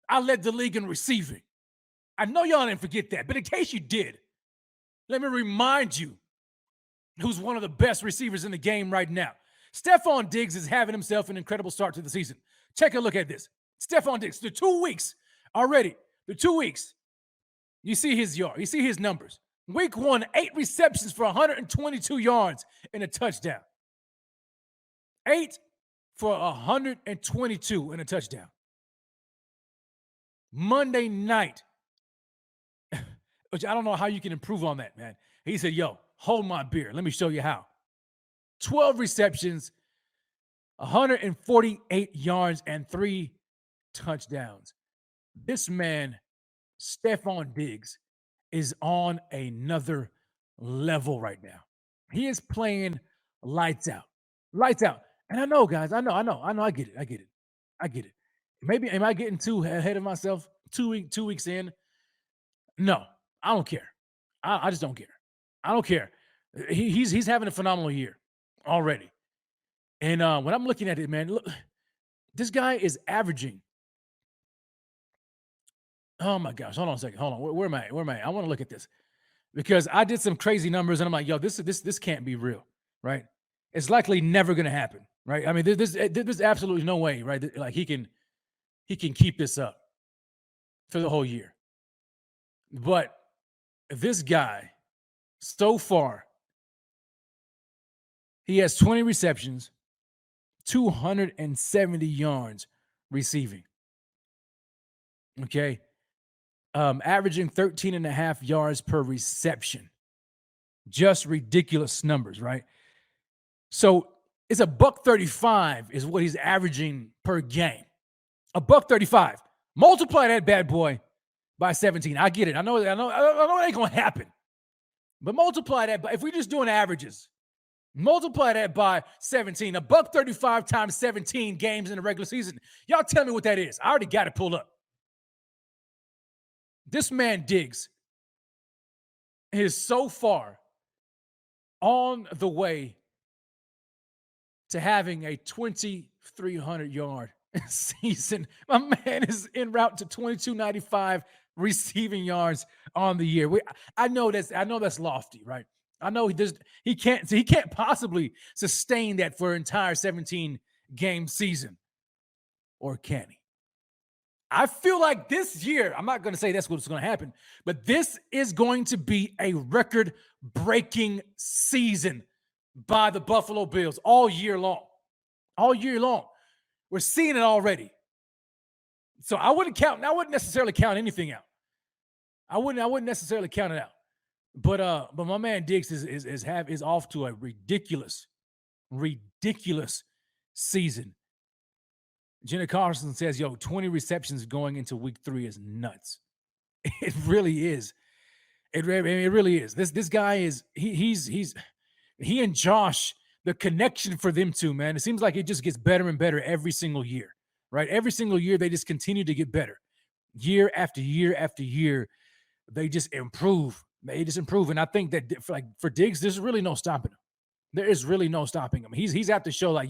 I led the league in receiving. I know y'all didn't forget that, but in case you did, let me remind you who's one of the best receivers in the game right now. Stephon Diggs is having himself an incredible start to the season. Take a look at this. Stephon Diggs, the 2 weeks already, the 2 weeks, you see his yard, you see his numbers. Week 1, 8 receptions for 122 yards and a touchdown. 8 for 122 and a touchdown. Monday night, which I don't know how you can improve on that, man. He said, hold my beer. Let me show you how. 12 receptions, 148 yards, and 3 touchdowns. This man, Stephon Diggs, is on another level right now. He is playing lights out. Lights out. And I know, guys, I know, I get it. Maybe, am I getting too ahead of myself 2 weeks in? No, I don't care. I just don't care. I don't care. He's having a phenomenal year already. And when I'm looking at it, man, look, this guy is averaging. Oh my gosh, hold on a second. Hold on. Where am I? I want to look at this because I did some crazy numbers and I'm like, this can't be real, right? It's likely never going to happen, right? I mean, there's absolutely no way, right? Like he can keep this up for the whole year. But this guy, so far, he has 20 receptions, 270 yards receiving. Okay. Averaging 13 and a half yards per reception. Just ridiculous numbers, right? So it's $135 is what he's averaging per game. $135. Multiply that bad boy by 17. I get it. I know it ain't gonna happen. But multiply that by, if we're just doing averages, multiply that by 17. $135 times 17 games in the regular season. Y'all tell me what that is. I already got it pulled up. This man Diggs is so far on the way to having a 2,300 yard season. My man is en route to 2,295 receiving yards on the year. I know that's lofty, right? I know he can't possibly sustain that for an entire 17 game season, or can he? I feel like this year, I'm not going to say that's what's going to happen, but this is going to be a record-breaking season by the Buffalo Bills all year long. All year long. We're seeing it already. So I wouldn't necessarily count anything out. I wouldn't necessarily count it out. But my man Diggs is off to a ridiculous season. Jenna Carlson says, 20 receptions going into week 3 is nuts. It really is. It really is. This guy is, he and Josh, the connection for them two, man, it seems like it just gets better and better every single year, right? Every single year, they just continue to get better. Year after year after year, they just improve. And I think that for Diggs, there's really no stopping him. There is really no stopping him. He's at the show like,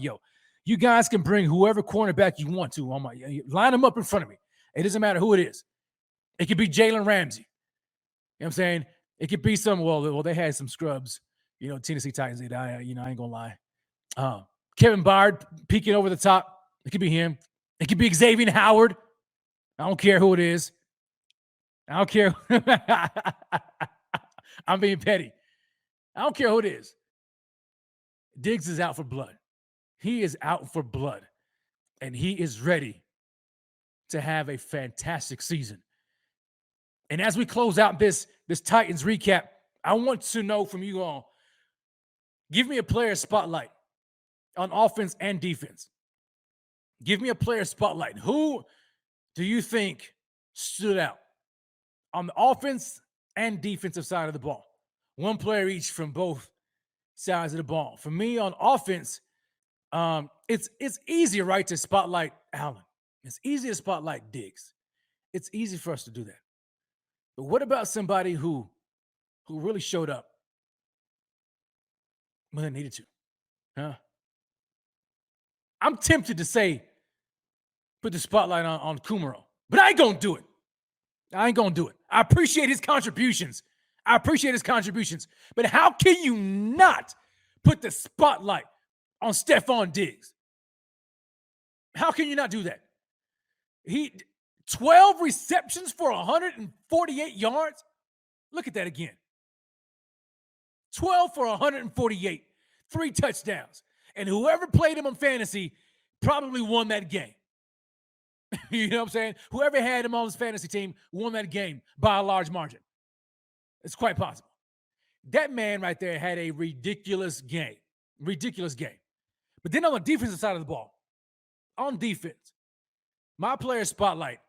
you guys can bring whoever cornerback you want to on line them up in front of me. It doesn't matter who it is. It could be Jalen Ramsey. You know what I'm saying? It could be well, they had some scrubs. Tennessee Titans, I ain't gonna lie. Kevin Byard peeking over the top. It could be him. It could be Xavier Howard. I don't care who it is. I don't care. I'm being petty. I don't care who it is. Diggs is out for blood. He is out for blood. And he is ready to have a fantastic season. And as we close out this Titans recap, I want to know from you all, give me a player spotlight on offense and defense. Give me a player spotlight. Who do you think stood out on the offense and defensive side of the ball? One player each from both sides of the ball. For me on offense, it's easier, right, to spotlight Allen. It's easy to spotlight Diggs. It's easy for us to do that. But what about somebody who really showed up when they needed to? Huh? I'm tempted to say put the spotlight on Kumaro, but I ain't gonna do it. I appreciate his contributions. But how can you not put the spotlight on Stephon Diggs? How can you not do that? 12 receptions for 148 yards. Look at that again. 12 for 148, 3 touchdowns. And whoever played him on fantasy probably won that game. You know what I'm saying? Whoever had him on his fantasy team won that game by a large margin. It's quite possible. That man right there had a ridiculous game. But then on the defensive side of the ball, on defense, my player spotlight,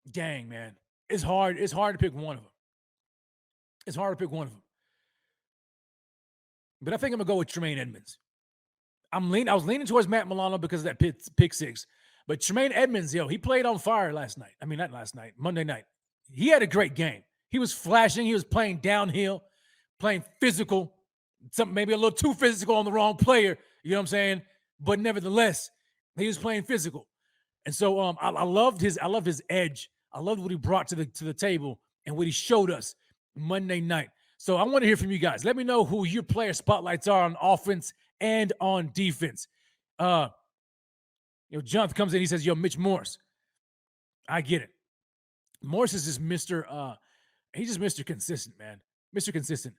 dang, man, it's hard to pick one of them. But I think I'm going to go with Tremaine Edmonds. I was leaning towards Matt Milano because of that pick six. But Tremaine Edmonds, he played on fire last night. I mean, not last night, Monday night. He had a great game. He was flashing. He was playing downhill, playing physical, something maybe a little too physical on the wrong player. You know what I'm saying? But nevertheless, he was playing physical. And so I loved his edge. I loved what he brought to the table and what he showed us Monday night. So I want to hear from you guys. Let me know who your player spotlights are on offense and on defense. Jonathan comes in, he says, Mitch Morse. I get it. Morse is just he's just Mr. Consistent, man. Mr. Consistent.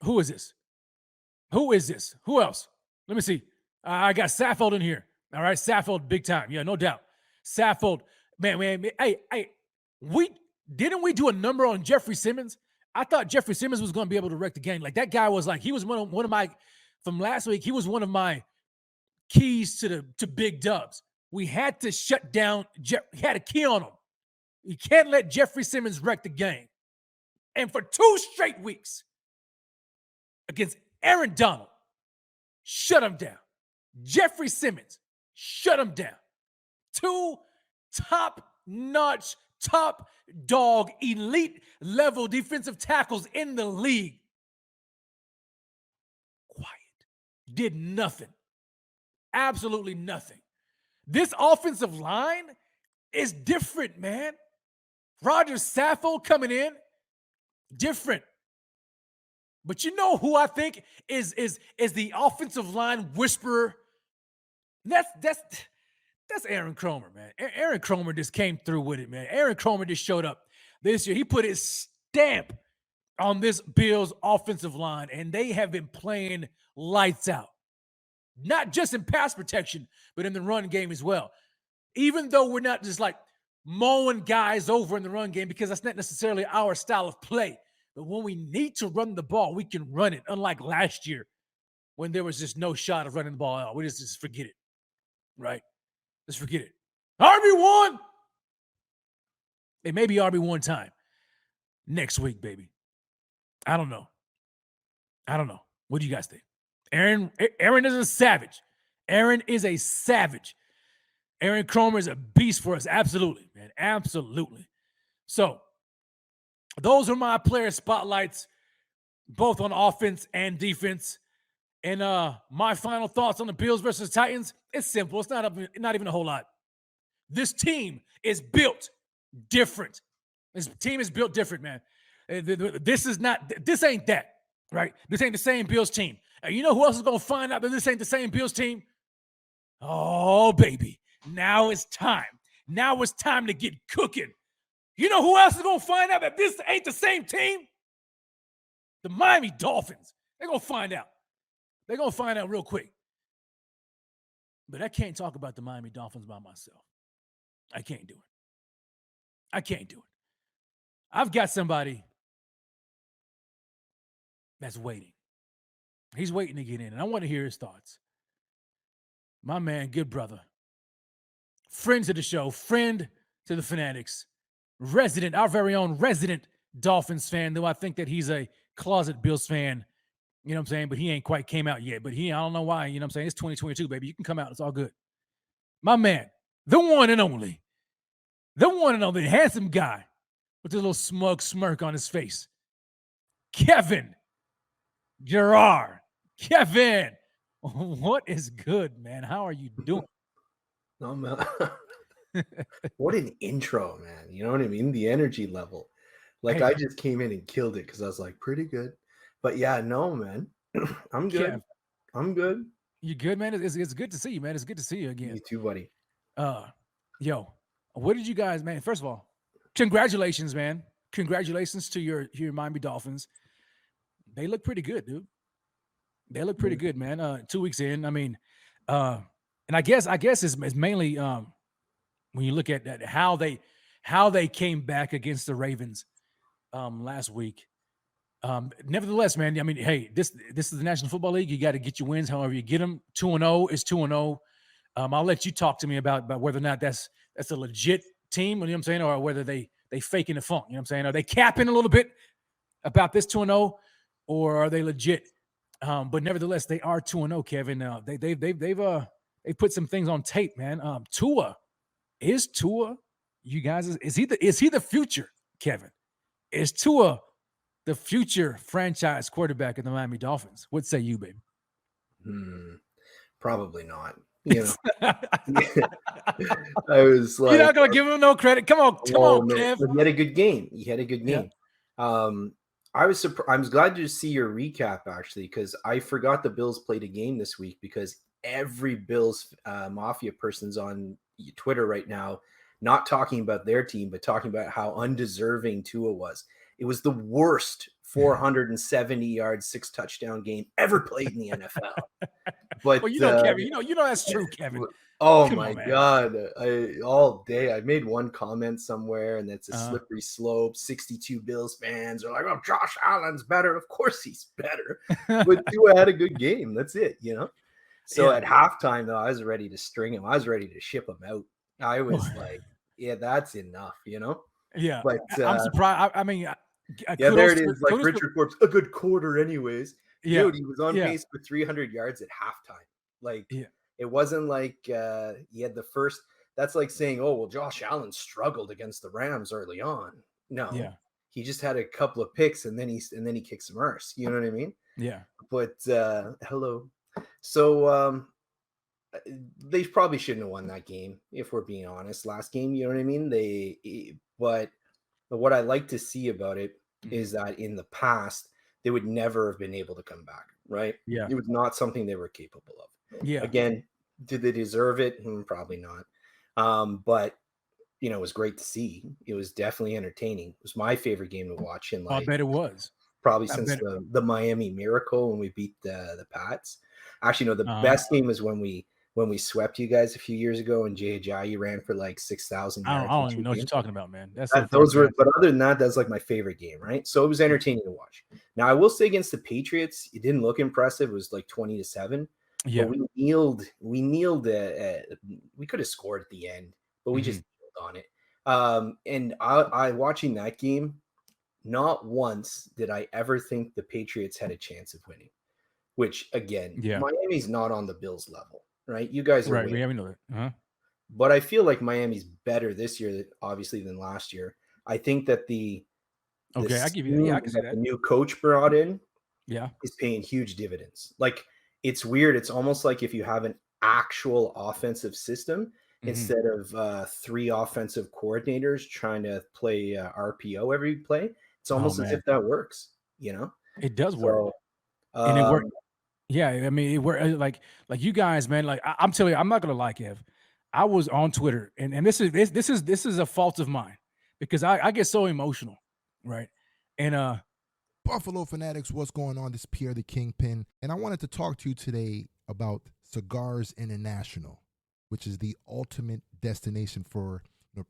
Who is this? Who else? Let me see. I got Saffold in here. All right, Saffold, big time. Yeah, no doubt. Saffold, man. Hey, didn't we do a number on Jeffrey Simmons? I thought Jeffrey Simmons was going to be able to wreck the game. Like that guy was like, he was one of my from last week. He was one of my keys to big dubs. We had to shut down. We had a key on him. You can't let Jeffrey Simmons wreck the game. And for 2 straight weeks against Aaron Donald, shut him down. Jeffrey Simmons, shut him down. 2 top-notch, top dog, elite level defensive tackles in the league. Quiet. Did nothing. Absolutely nothing. This offensive line is different, man. Roger Saffold coming in, different. But you know who I think is the offensive line whisperer? That's Aaron Cromer, man. Aaron Cromer just came through with it, man. Aaron Cromer just showed up this year. He put his stamp on this Bills offensive line, and they have been playing lights out. Not just in pass protection, but in the run game as well. Even though we're not just like mowing guys over in the run game, because that's not necessarily our style of play. But when we need to run the ball, we can run it. Unlike last year when there was just no shot of running the ball out. We just forget it, right? Let's forget it. RB1! It may be RB1 time next week, baby. I don't know. What do you guys think? Aaron is a savage. Aaron is a savage. Aaron Cromer is a beast for us. Absolutely, man. Absolutely. So, those are my player spotlights, both on offense and defense. And my final thoughts on the Bills versus Titans, it's simple. It's not even a whole lot. This team is built different. This team is built different, man. This ain't that, right? This ain't the same Bills team. And you know who else is going to find out that this ain't the same Bills team? Oh, baby. Now it's time. Now it's time to get cooking. You know who else is going to find out that this ain't the same team? The Miami Dolphins. They're going to find out. They're going to find out real quick. But I can't talk about the Miami Dolphins by myself. I can't do it. I've got somebody that's waiting. He's waiting to get in, and I want to hear his thoughts. My man, good brother, friend to the show, friend to the Fanatics, our very own resident Dolphins fan, though I think that he's a closet Bills fan, you know what I'm saying? But he ain't quite came out yet. But I don't know why, you know what I'm saying? It's 2022, baby. You can come out. It's all good. My man, the one and only, handsome guy with a little smug smirk on his face, Kevin Gerard. Kevin, what is good, man? How are you doing? No, man. What an intro, man. You know what I mean? The energy level. Like, I just came in and killed it because I was like, pretty good. But yeah, no, man. I'm good. Kev, I'm good. You good, man? It's good to see you, man. It's good to see you again. You too, buddy. Yo, what did you guys, man? First of all, congratulations, man. Congratulations to your Miami Dolphins. They look pretty good, dude. They look pretty good, man. 2 weeks in. I mean, and I guess it's mainly when you look at how they came back against the Ravens last week. Nevertheless, man, I mean, hey, this is the National Football League. You got to get your wins however you get them. 2-0 is 2-0. I'll let you talk to me about whether or not that's a legit team, you know what I'm saying, or whether they faking the funk, you know what I'm saying? Are they capping a little bit about this 2-0, or are they legit? But nevertheless, they are 2-0, Kevin. They've put some things on tape, man. Tua, you guys, is he the future, Kevin? Is Tua the future franchise quarterback of the Miami Dolphins? What say you, baby? Probably not. You know, I was like, you're not gonna give him no credit. Come on, Kev. He had a good game. Yeah. I was surprised. I was glad to see your recap actually, because I forgot the Bills played a game this week because every Bills Mafia person's on Twitter right now, not talking about their team, but talking about how undeserving Tua was. It was the worst 470 yards, 6 touchdown game ever played in the NFL. But Well, Kevin, that's true, Kevin. oh Come my on, man. God. All day I made one comment somewhere, and it's a Uh-huh. slippery slope. 62 Bills fans are like, oh, Josh Allen's better. Of course he's better. But Tua had a good game. That's it, So Yeah. at halftime, though, I was ready to string him. I was ready to ship him out. I was like, yeah, that's enough, Yeah. But I'm surprised. I mean, yeah, there it is. Like kudos Richard Forbes, a good quarter, anyways. Yeah. Dude, he was on Yeah. pace for 300 yards at halftime. Like, Yeah. it wasn't like he had the first. That's like saying, oh, well, Josh Allen struggled against the Rams early on. No, Yeah. he just had a couple of picks, and then he kicked some arse. You know what I mean? Yeah. But hello. So they probably shouldn't have won that game, if we're being honest. Last game, you know what I mean? But what I like to see about it is that in the past, they would never have been able to come back, right? Yeah. It was not something they were capable of. Yeah. Again, did they deserve it? Probably not. But it was great to see. It was definitely entertaining. It was my favorite game to watch in I bet it was. probably since the Miami Miracle when we beat the Pats. Actually, no, the Uh-huh. best game was when we swept you guys a few years ago, and Jay Ajayi ran for like 6,000 yards. I don't even know what you're talking about, man. That's Those were, but other than that, that's like my favorite game, right? So it was entertaining to watch. Now, I will say against the Patriots, it didn't look impressive. It was like 20-7. Yeah. But we kneeled. We could have scored at the end, but we just kneeled on it. And I watching that game, not once did I ever think the Patriots had a chance of winning. Which again, Miami's not on the Bills level, right? You guys are right. We know that. Uh-huh. But I feel like Miami's better this year, obviously, than last year. I think that the I give you. Yeah, I can see that. The new coach brought in, Yeah, is paying huge dividends. Like, it's weird. It's almost like if you have an actual offensive system instead of 3 offensive coordinators trying to play RPO every play. It's almost as if that works. It does work, and it worked. Yeah, I mean, it worked. Like you guys, man. Like I'm telling you, I'm not gonna lie, Kev. I was on Twitter, and this is a fault of mine because I get so emotional, right? And Buffalo Fanatics, what's going on? This is Pierre the Kingpin, and I wanted to talk to you today about Cigars International, which is the ultimate destination for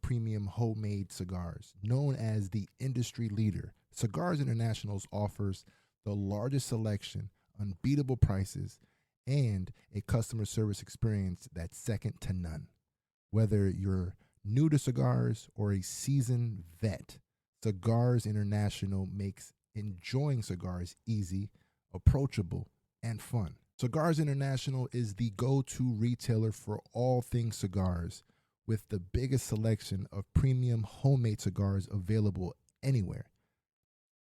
premium homemade cigars. Known as the industry leader, Cigars International offers the largest selection, unbeatable prices, and a customer service experience that's second to none. Whether you're new to cigars or a seasoned vet, Cigars International makes enjoying cigars easy, approachable, and fun. Cigars International is the go-to retailer for all things cigars, with the biggest selection of premium homemade cigars available anywhere.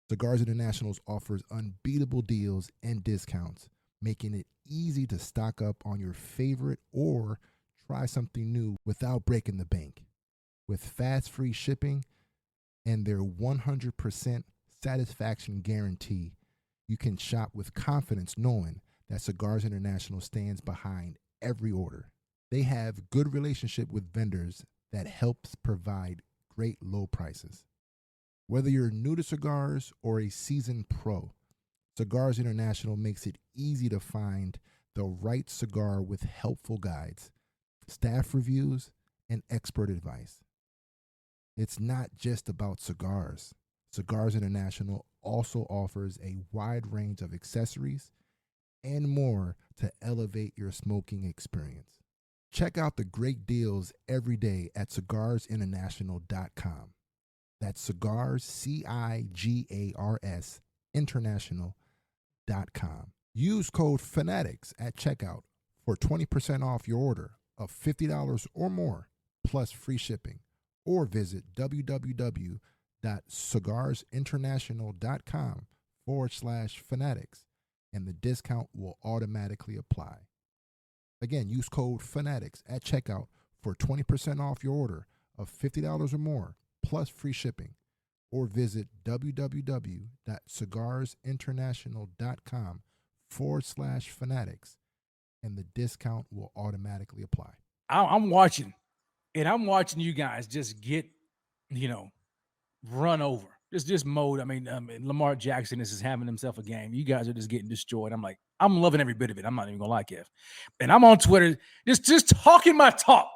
Cigars International offers unbeatable deals and discounts, making it easy to stock up on your favorite or try something new without breaking the bank. With fast free shipping and their 100% satisfaction guarantee, you can shop with confidence knowing that Cigars International stands behind every order. They have good relationship with vendors that helps provide great low prices. Whether you're new to cigars or a seasoned pro, Cigars International makes it easy to find the right cigar with helpful guides, staff reviews, and expert advice. It's not just about cigars. Cigars International also offers a wide range of accessories and more to elevate your smoking experience. Check out the great deals every day at cigarsinternational.com. That's cigars, CIGARS, international.com. Use code FANATICS at checkout for 20% off your order of $50 or more, plus free shipping. Or visit www.cigarsinternational.com/fanatics, and the discount will automatically apply. Again, use code FANATICS at checkout for 20% off your order of $50 or more, plus free shipping. Or visit www.cigarsinternational.com/fanatics, and the discount will automatically apply. I'm watching you guys just get, run over. this mode. I mean, Lamar Jackson is just having himself a game. You guys are just getting destroyed. I'm like, I'm loving every bit of it. I'm not even gonna lie, Kev. And I'm on Twitter just talking my talk.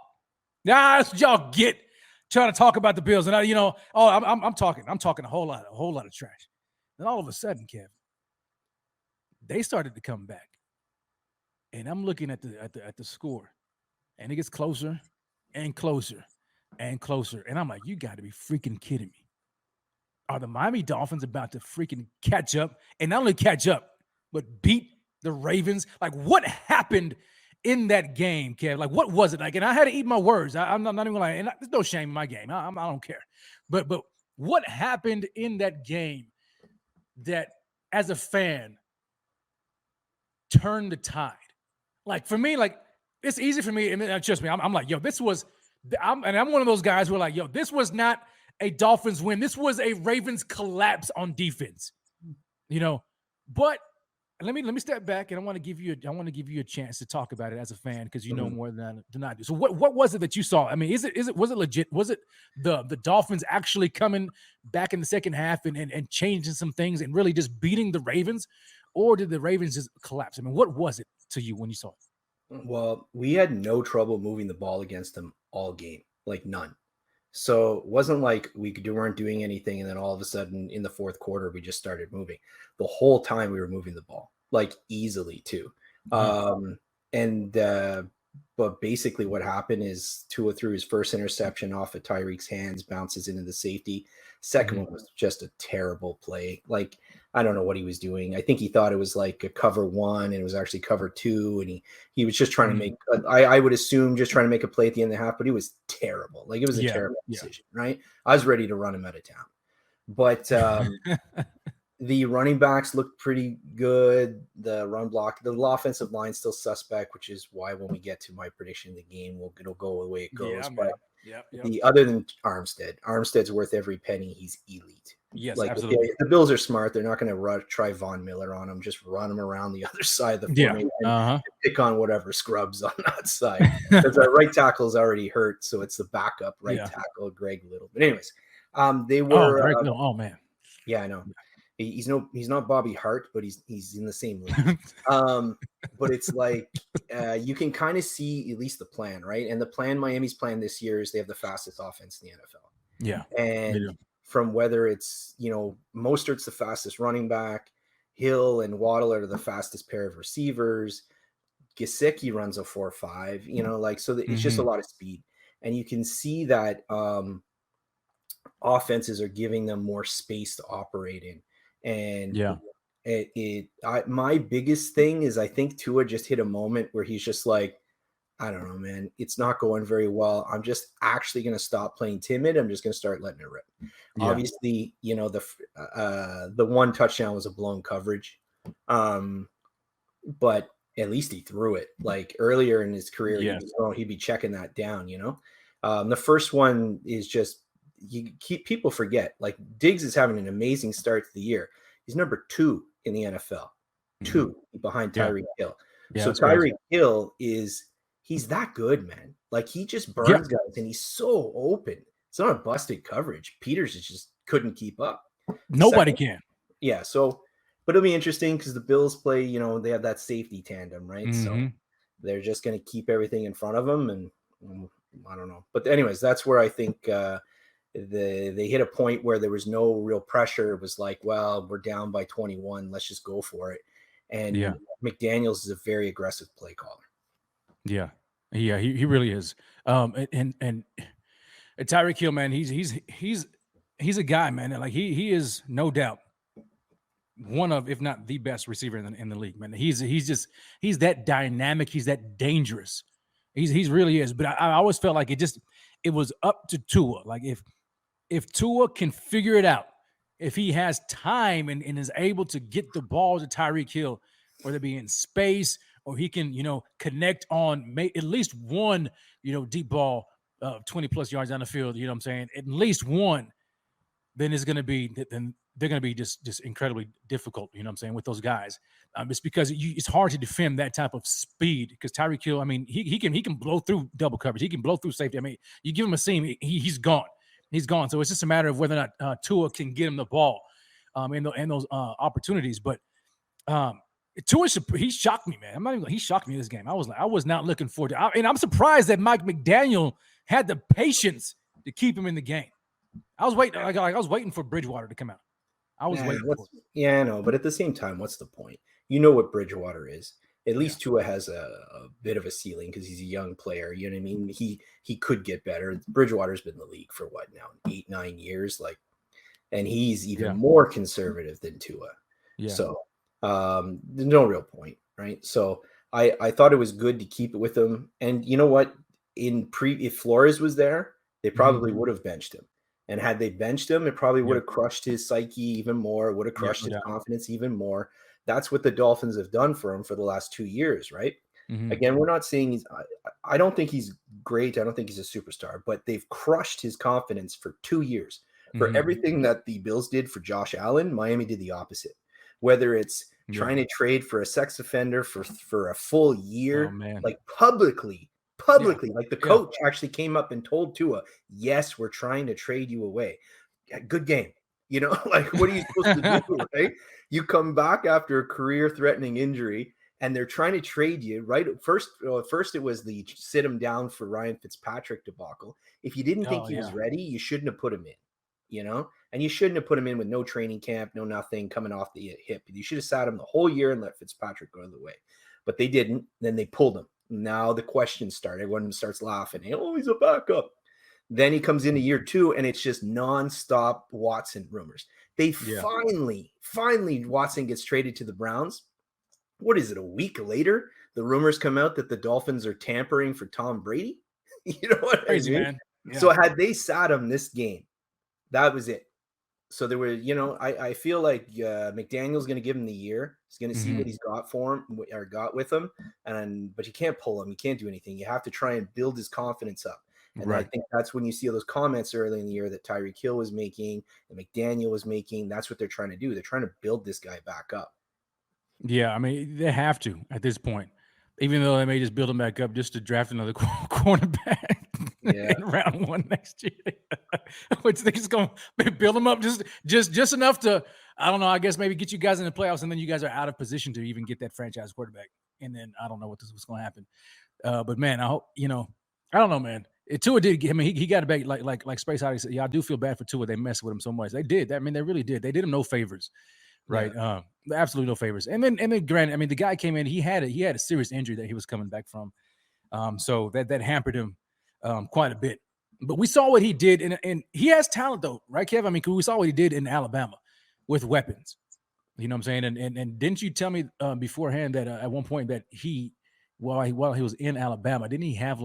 That's what y'all get trying to talk about the Bills. And I'm talking a whole lot of trash. Then all of a sudden, Kev, they started to come back. And I'm looking at the score, and it gets closer and closer and closer. And I'm like, you got to be freaking kidding me. Are the Miami Dolphins about to freaking catch up? And not only catch up, but beat the Ravens? Like, what happened in that game, Kev? Like, what was it like? And I had to eat my words. I'm not even gonna lie. And there's no shame in my game. I don't care. But what happened in that game that, as a fan, turned the tide? Like, for me, like, it's easy for me. And trust me, I'm like, yo, this was – I'm one of those guys who are like, yo, this was not a Dolphins win. This was a Ravens collapse on defense, But let me step back, and I want to give you a chance to talk about it as a fan, because you know more than I do. So what was it that you saw? I mean, was it legit? Was it the Dolphins actually coming back in the second half and changing some things and really just beating the Ravens, or did the Ravens just collapse? I mean, what was it to you when you saw it? Well, we had no trouble moving the ball against them all game, like none. So it wasn't like we weren't doing anything, and then all of a sudden in the fourth quarter we just started moving. The whole time we were moving the ball, like, easily too. But basically what happened is Tua threw his first interception off of Tyreek's hands, bounces into the safety. Second one was just a terrible play. Like, I don't know what he was doing. I think he thought it was like a cover one, and it was actually cover two. And he was just trying to make, I would assume, just trying to make a play at the end of the half, but it was terrible. Like, it was a terrible decision, right? I was ready to run him out of town. But the running backs looked pretty good. The run block, the offensive line still suspect, which is why when we get to my prediction of the game, it'll go the way it goes. The other than Armstead's worth every penny. He's elite. Yes, like, absolutely. The Bills are smart. They're not going to try Von Miller on him. Just run him around the other side of the formation and pick on whatever scrubs on that side. Because our right tackle is already hurt, so it's the backup right tackle, Greg Little. But anyways, they were. Oh man. Yeah, I know. He's not Bobby Hart, but he's in the same league. But it's like you can kind of see at least the plan, right? And the plan, Miami's plan this year, is they have the fastest offense in the NFL. Yeah. And from whether it's, Mostert's the fastest running back, Hill and Waddle are the fastest pair of receivers. Gesicki runs a 4.5, so it's just a lot of speed. And you can see that offenses are giving them more space to operate in. And my biggest thing is, I think Tua just hit a moment where he's just like, I don't know, man, it's not going very well. I'm just actually going to stop playing timid. I'm just going to start letting it rip. Obviously, the one touchdown was a blown coverage. But at least he threw it. Like, earlier in his career, he'd be checking that down, The first one is just, people forget, like, Diggs is having an amazing start to the year. He's number 2 in the NFL, 2 behind Tyreek Hill. So Tyreek Hill he's that good, man. Like, he just burns guys, and he's so open. It's not a busted coverage. Peters just couldn't keep up. Nobody can. Yeah. So, but it'll be interesting because the Bills play, they have that safety tandem, right? So they're just going to keep everything in front of them, and I don't know. But anyways, that's where I think they hit a point where there was no real pressure. It was like, well, we're down by 21. Let's just go for it. And McDaniels is a very aggressive play caller. Yeah, he really is. And Tyreek Hill, man, he's a guy, man. Like, he is no doubt one of, if not the best receiver in the league, man. He's that dynamic. He's that dangerous. He's really is. But I always felt like it was up to Tua. Like, if Tua can figure it out, if he has time and is able to get the ball to Tyreek Hill, whether it be in space, or he can, connect on at least one, deep ball 20 plus yards down the field, what I'm saying? At least one, then they're going to be just incredibly difficult, what I'm saying, with those guys. It's because it's hard to defend that type of speed, because Tyreek Hill, I mean, he can blow through double coverage. He can blow through safety. I mean, you give him a seam, he's gone. He's gone. So it's just a matter of whether or not Tua can get him the ball in those opportunities. But Tua, he shocked me, man. I'm not even. He shocked me in this game. I was not looking forward to. And I'm surprised that Mike McDaniel had the patience to keep him in the game. I was waiting. I was waiting for Bridgewater to come out. I was waiting. Yeah, I know. But at the same time, what's the point? You know what Bridgewater is. At least Tua has a bit of a ceiling because he's a young player. You know what I mean? He could get better. Bridgewater's been in the league for what now? 8-9 years, and he's even more conservative than Tua. Yeah. So there's no real point, right? So I thought it was good to keep it with him. And you know what? If Flores was there, they probably would have benched him. And had they benched him, it probably would have crushed his psyche even more, would have crushed his confidence even more. That's what the Dolphins have done for him for the last 2 years, right? Again, we're not saying I don't think he's great. I don't think he's a superstar, but they've crushed his confidence for 2 years. For everything that the Bills did for Josh Allen, Miami did the opposite. Whether it's trying to trade for a sex offender for a full year, like publicly, like the coach actually came up and told Tua, yes, we're trying to trade you away. Good game. You know, like, what are you supposed to do, right? You come back after a career-threatening injury, and they're trying to trade you, right? First it was the sit him down for Ryan Fitzpatrick debacle. If you didn't think he was ready, you shouldn't have put him in, you know? And you shouldn't have put him in with no training camp, no nothing, coming off the hip. You should have sat him the whole year and let Fitzpatrick go the way. But they didn't. Then they pulled him. Now the questions start. Everyone starts laughing. Oh, he's a backup. Then he comes into year 2, and it's just nonstop Watson rumors. They finally, Watson gets traded to the Browns. What is it, a week later? The rumors come out that the Dolphins are tampering for Tom Brady. You know what I mean? Man. Yeah. So had they sat him this game, that was it. So there were, I feel like McDaniel's going to give him the year. He's going to see what he's got for him or got with him. But you can't pull him. You can't do anything. You have to try and build his confidence up. And I think that's when you see all those comments early in the year that Tyreek Hill was making, that McDaniel was making. That's what they're trying to do. They're trying to build this guy back up. Yeah, I mean, they have to at this point, even though they may just build him back up just to draft another cornerback in round 1 next year. Which they're just going to build him up just enough to, I don't know, I guess maybe get you guys in the playoffs, and then you guys are out of position to even get that franchise quarterback. And then I don't know what's going to happen. But man, I hope, I don't know, man. Tua did. I mean, he got it back. Like Space Oddity said. Yeah, I do feel bad for Tua. They messed with him so much. They did. I mean, they really did. They did him no favors, right? Yeah. Absolutely no favors. And then, granted, I mean, the guy came in. He had a serious injury that he was coming back from, so that hampered him quite a bit. But we saw what he did, and he has talent, though, right, Kev? I mean, we saw what he did in Alabama with weapons. You know what I'm saying? And didn't you tell me beforehand that at one point that while he was in Alabama, didn't he have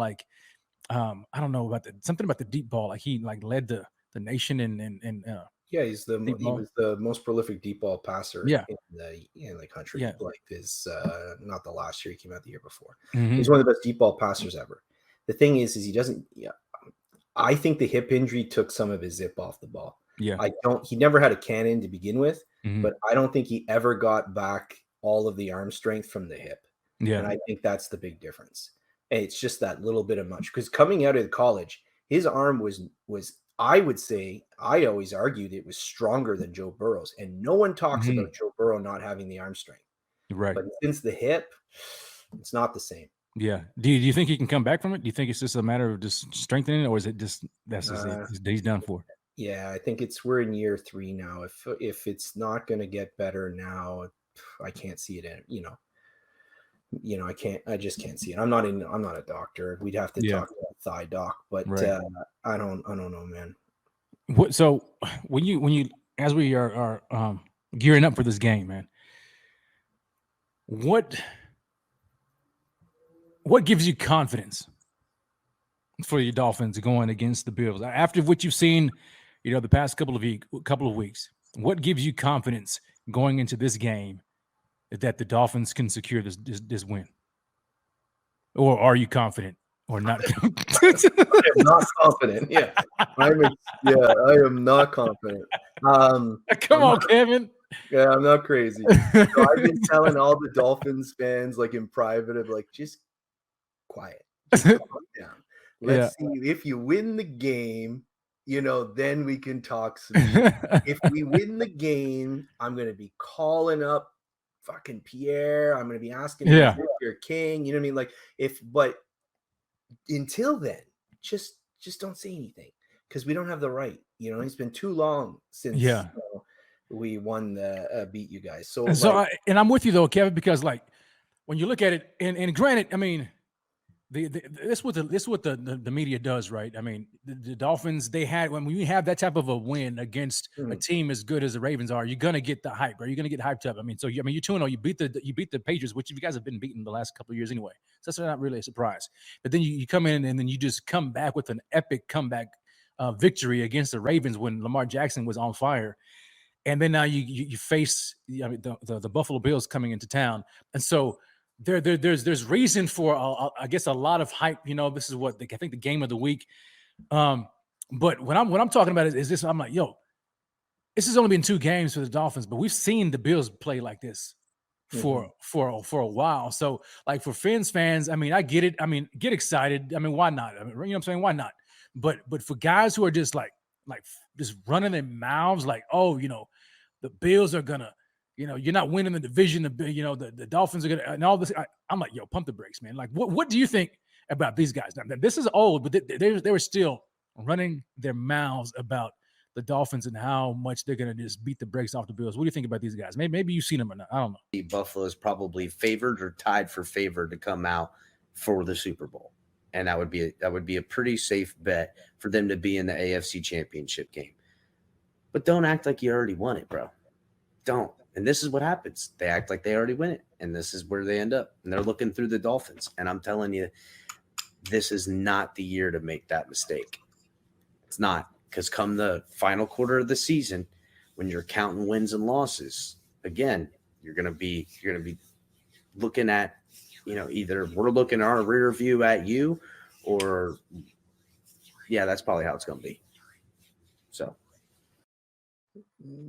I don't know about something about the deep ball. Like he led the nation and he was the most prolific deep ball passer in the country. Yeah. Not the last year, he came out the year before. He's one of the best deep ball passers ever. The thing is he doesn't. Yeah, I think the hip injury took some of his zip off the ball. Yeah, he never had a cannon to begin with, but I don't think he ever got back all of the arm strength from the hip. Yeah, and I think that's the big difference. It's just that little bit of much, because coming out of college, his arm was I would say, I always argued it was stronger than Joe Burrow's, and no one talks about Joe Burrow not having the arm strength. Right. But since the hip, it's not the same. Yeah. Do you think he can come back from it? Do you think it's just a matter of just strengthening it, or is it just he's done for? Yeah, I think we're in year 3 now. If it's not going to get better now, I can't see it. I just can't see it. I'm not a doctor. We'd have to talk to a thigh doc, but I don't know, man. So when you as we are gearing up for this game, man, what gives you confidence for your Dolphins going against the Bills after what you've seen, the past couple of weeks? What gives you confidence going into this game that the Dolphins can secure this win? Or are you confident or not? I am not confident. Yeah. I am not confident. Come on, Kevin. Yeah, I'm not crazy. So I've been telling all the Dolphins fans, in private, of just quiet. Just calm down. Let's see if you win the game, then we can talk sweet. If we win the game, I'm going to be calling up fucking Pierre. I'm going to be asking him if you're king. You know what I mean? But until then, just don't say anything because we don't have the right. It's been too long since we won beat you guys. So and I'm with you though, Kevin, because like when you look at it, and granted, I mean, this is what the media does, right? I mean, the Dolphins, when you have that type of a win against a team as good as the Ravens are, you're gonna get the hype, right? You're gonna get hyped up. I mean, you're 2-0, you beat the Patriots, which you guys have been beaten the last couple of years anyway. So that's not really a surprise. But then you come in and then you just come back with an epic comeback victory against the Ravens when Lamar Jackson was on fire. And then now you face the Buffalo Bills coming into town, and so there's reason for I guess a lot of hype. This is what I think the game of the week. But what I'm talking about is this. I'm like, this has only been 2 games for the Dolphins, but we've seen the Bills play like this for a while. So like for Fins fans, I mean, I get it. I mean, get excited. I mean, why not? I mean, you know what I'm saying? Why not? But for guys who are just like just running their mouths like, oh, the Bills are gonna, you're not winning the division. The Dolphins are gonna, and all this. I'm like, pump the brakes, man. Like, what do you think about these guys? Now, this is old, but they were still running their mouths about the Dolphins and how much they're gonna just beat the brakes off the Bills. What do you think about these guys? Maybe you've seen them or not. I don't know. Buffalo is probably favored or tied for favor to come out for the Super Bowl. And that would be a pretty safe bet for them to be in the AFC Championship game. But don't act like you already won it, bro. Don't. And this is what happens. They act like they already win it, and this is where they end up. And they're looking through the Dolphins. And I'm telling you, this is not the year to make that mistake. It's not, because come the final quarter of the season, when you're counting wins and losses, again, you're gonna be looking at, either we're looking at our rear view at you, or that's probably how it's going to be. So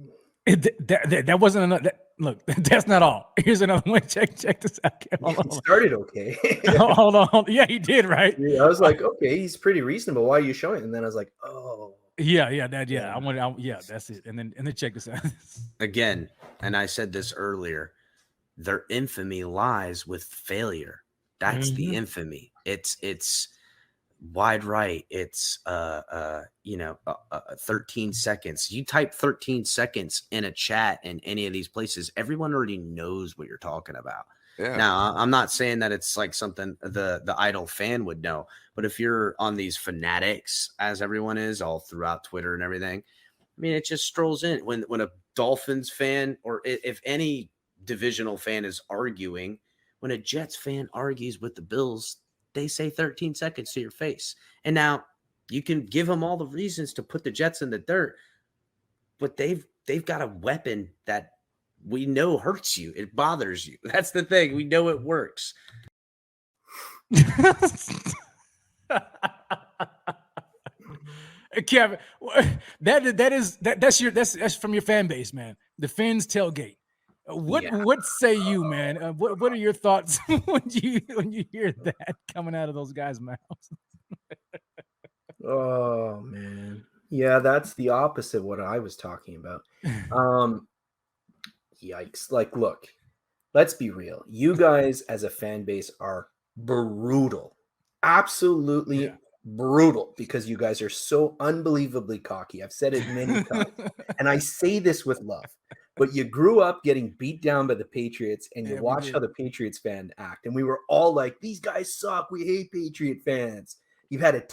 that wasn't enough. Look, that's not all. Here's another one. Check this out. Hold on. Started okay. hold on. Yeah, he did, right? Yeah, I was like, okay, he's pretty reasonable. Why are you showing it? And then I was like, oh. Yeah, that's it. And then check this out. Again, and I said this earlier, their infamy lies with failure. That's the infamy. It's wide right. It's 13 seconds. You type 13 seconds in a chat in any of these places, everyone already knows what you're talking about. Yeah. Now, I'm not saying that it's like something the idle fan would know, but if you're on these fanatics, as everyone is all throughout Twitter and everything, I mean, it just strolls in. When a Dolphins fan, or if any divisional fan is arguing, when a Jets fan argues with the Bills, they say 13 seconds to your face. And now you can give them all the reasons to put the Jets in the dirt, but they've got a weapon that we know hurts you. It bothers you. That's the thing. We know it works. Kevin, that's from your fan base, man. The Fins tailgate. What say you, man? What are your thoughts when you hear that coming out of those guys' mouths? Oh man, yeah, that's the opposite of what I was talking about. Yikes! Like, look, let's be real. You guys, as a fan base, are brutal, absolutely brutal, because you guys are so unbelievably cocky. I've said it many times, and I say this with love. But you grew up getting beat down by the Patriots, and you watched how the Patriots fan act. And we were all like, these guys suck. We hate Patriot fans. You've had a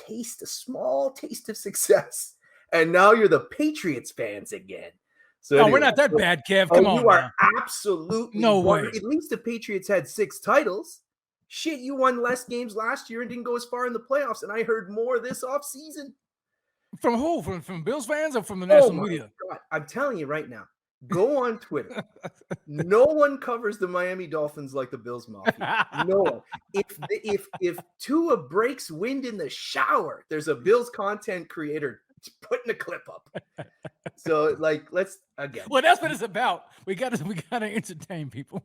small taste of success. And now you're the Patriots fans again. So no, we're not that bad, Kev. Come on. You are absolutely no way. At least the Patriots had 6 titles. Shit, you won less games last year and didn't go as far in the playoffs. And I heard more this offseason. From who? From Bills fans or from the national media? God. I'm telling you right now. Go on Twitter. No one covers the Miami Dolphins like the Bills Mafia. No one. If Tua breaks wind in the shower, there's a Bills content creator putting a clip up. So, like, let's again. Well, that's what it's about. We gotta entertain people.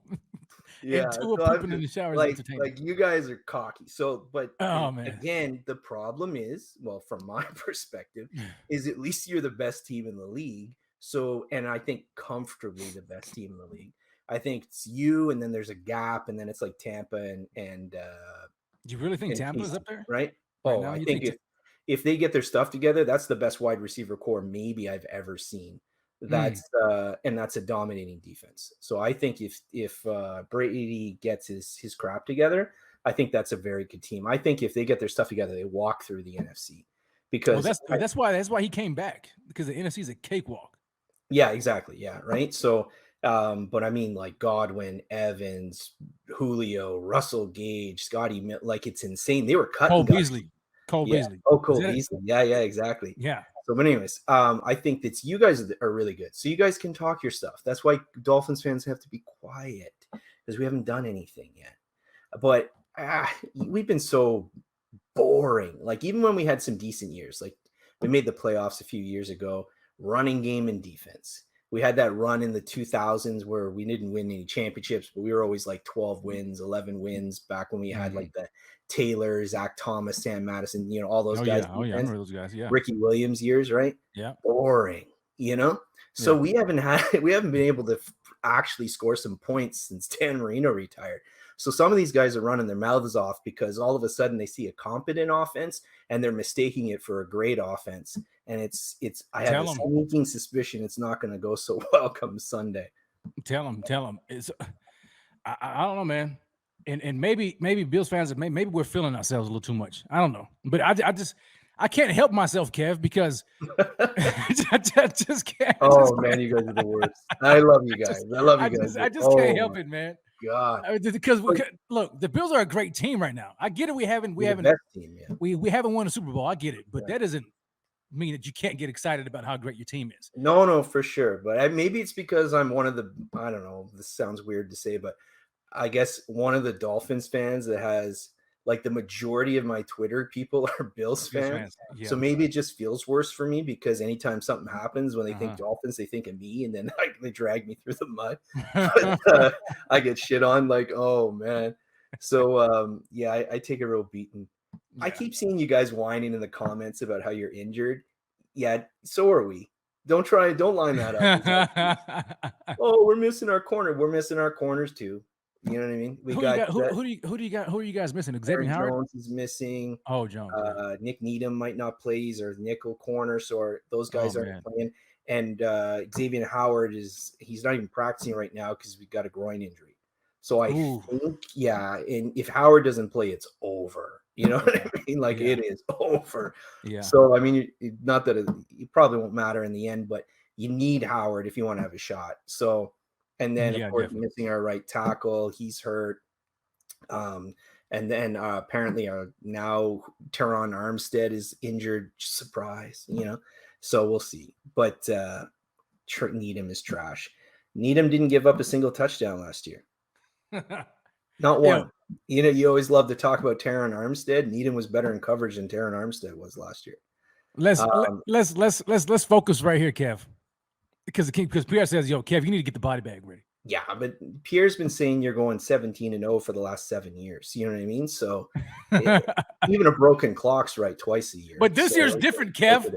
Yeah, and two are so I'm pooping in the just shower is like entertaining. you guys are cocky. So, but Oh and man. again, the problem is, well, from my perspective, is at least you're the best team in the league. So, and I think comfortably the best team in the league. I think it's you, and then there's a gap, and then it's like Tampa You really think and Tampa's KC, up there right? right Oh, now? I You think think? if they get their stuff together, that's the best wide receiver core maybe I've ever seen. Mm. And that's a dominating defense. So I think if Brady gets his crap together, I think that's a very good team. I think if they get their stuff together, they walk through the NFC Well, because that's why he came back, because the NFC is a cakewalk. yeah, exactly. Yeah, right. So but I mean like Godwin, Evans, Julio, Russell Gage, like it's insane. They were Cole cutting guys. Beasley. Cole Yeah. Beasley. Oh, Is Cole that it? Beasley. Yeah, exactly. Yeah. So, but anyways, I think that you guys are really good. So you guys can talk your stuff. That's why Dolphins fans have to be quiet because we haven't done anything yet. But we've been so boring. Like even when we had some decent years, like we made the playoffs a few years ago, running game and defense. We had that run in the 2000s where we didn't win any championships, but we were always like 12 wins, 11 wins back when we had like the Taylor, Zach Thomas, Sam Madison, all those guys. Yeah. Oh yeah. I remember those guys. Yeah. Ricky Williams years, right? Yeah. Boring, So Yeah. we haven't been able to actually score some points since Dan Marino retired. So some of these guys are running their mouths off because all of a sudden they see a competent offense and they're mistaking it for a great offense. And I have a sneaking suspicion it's not going to go so well come Sunday. Tell them. It's I don't know, man. And maybe Bills fans, maybe we're feeling ourselves a little too much. I don't know, but I can't help myself, Kev, because I just can't. Oh man, you guys are the worst. I love you guys. I just can't help it, man. God, because look, the Bills are a great team right now. I get it. We haven't best team, yeah. we haven't won a Super Bowl. I get it, but that doesn't mean that you can't get excited about how great your team is. No, for sure. But maybe it's because I'm one of the, I don't know, this sounds weird to say, but I guess one of the Dolphins fans that has like the majority of my Twitter people are Bills fans. Yeah. So maybe it just feels worse for me because anytime something happens when they think Dolphins, they think of me and then they drag me through the mud. But, I get shit on like, oh man. So yeah, I take a real beating. Yeah. I keep seeing you guys whining in the comments about how you're injured. Yeah, so are we. Don't line that up. Oh, we're missing our corner. We're missing our corners too. You know what I mean? Who are you guys missing? Xavier Howard Jones is missing. Oh, Jones. Nick Needham might not play. He's our nickel corner, so those guys aren't playing. And Xavier Howard he's not even practicing right now because we got a groin injury. So I think, yeah, and if Howard doesn't play, it's over. You know what I mean? Like it is over. Yeah. So I mean, not that it probably won't matter in the end, but you need Howard if you want to have a shot. So, and then of course missing our right tackle, he's hurt. And then apparently now Teron Armstead is injured. Surprise, So we'll see. But Needham is trash. Needham didn't give up a single touchdown last year. Not one. Yeah. You always love to talk about Teron Armstead. Needham was better in coverage than Teron Armstead was last year. Let's focus right here, Kev. Because Pierre says, "Yo, Kev, you need to get the body bag ready." Yeah, but Pierre's been saying you're going 17-0 for the last 7 years. You know what I mean? So even a broken clock's right twice a year. But this year's different, Kev.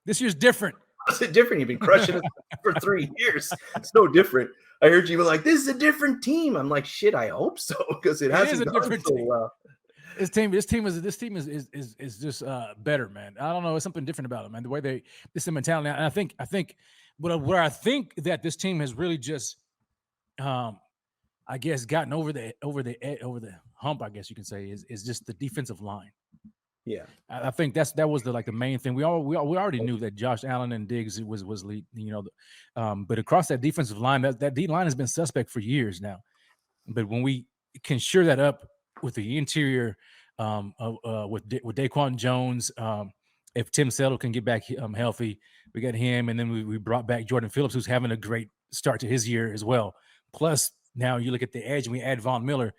This year's different. How's it different? You've been crushing it for 3 years. It's no different. I heard you were like, "This is a different team." I'm like, "Shit, I hope so," because it hasn't gone so well. This team is just better, man. I don't know, it's something different about it, man. The way this mentality, and I think where I think that this team has really just, I guess, gotten over the hump, I guess you can say, is just the defensive line. Yeah, I think that was the main thing. We already knew that Josh Allen and Diggs was lead, but across that defensive line, that D line has been suspect for years now. But when we can shore that up with the interior, with Daquan Jones, if Tim Settle can get back healthy, we got him, and then we brought back Jordan Phillips, who's having a great start to his year as well. Plus, now you look at the edge, and we add Von Miller.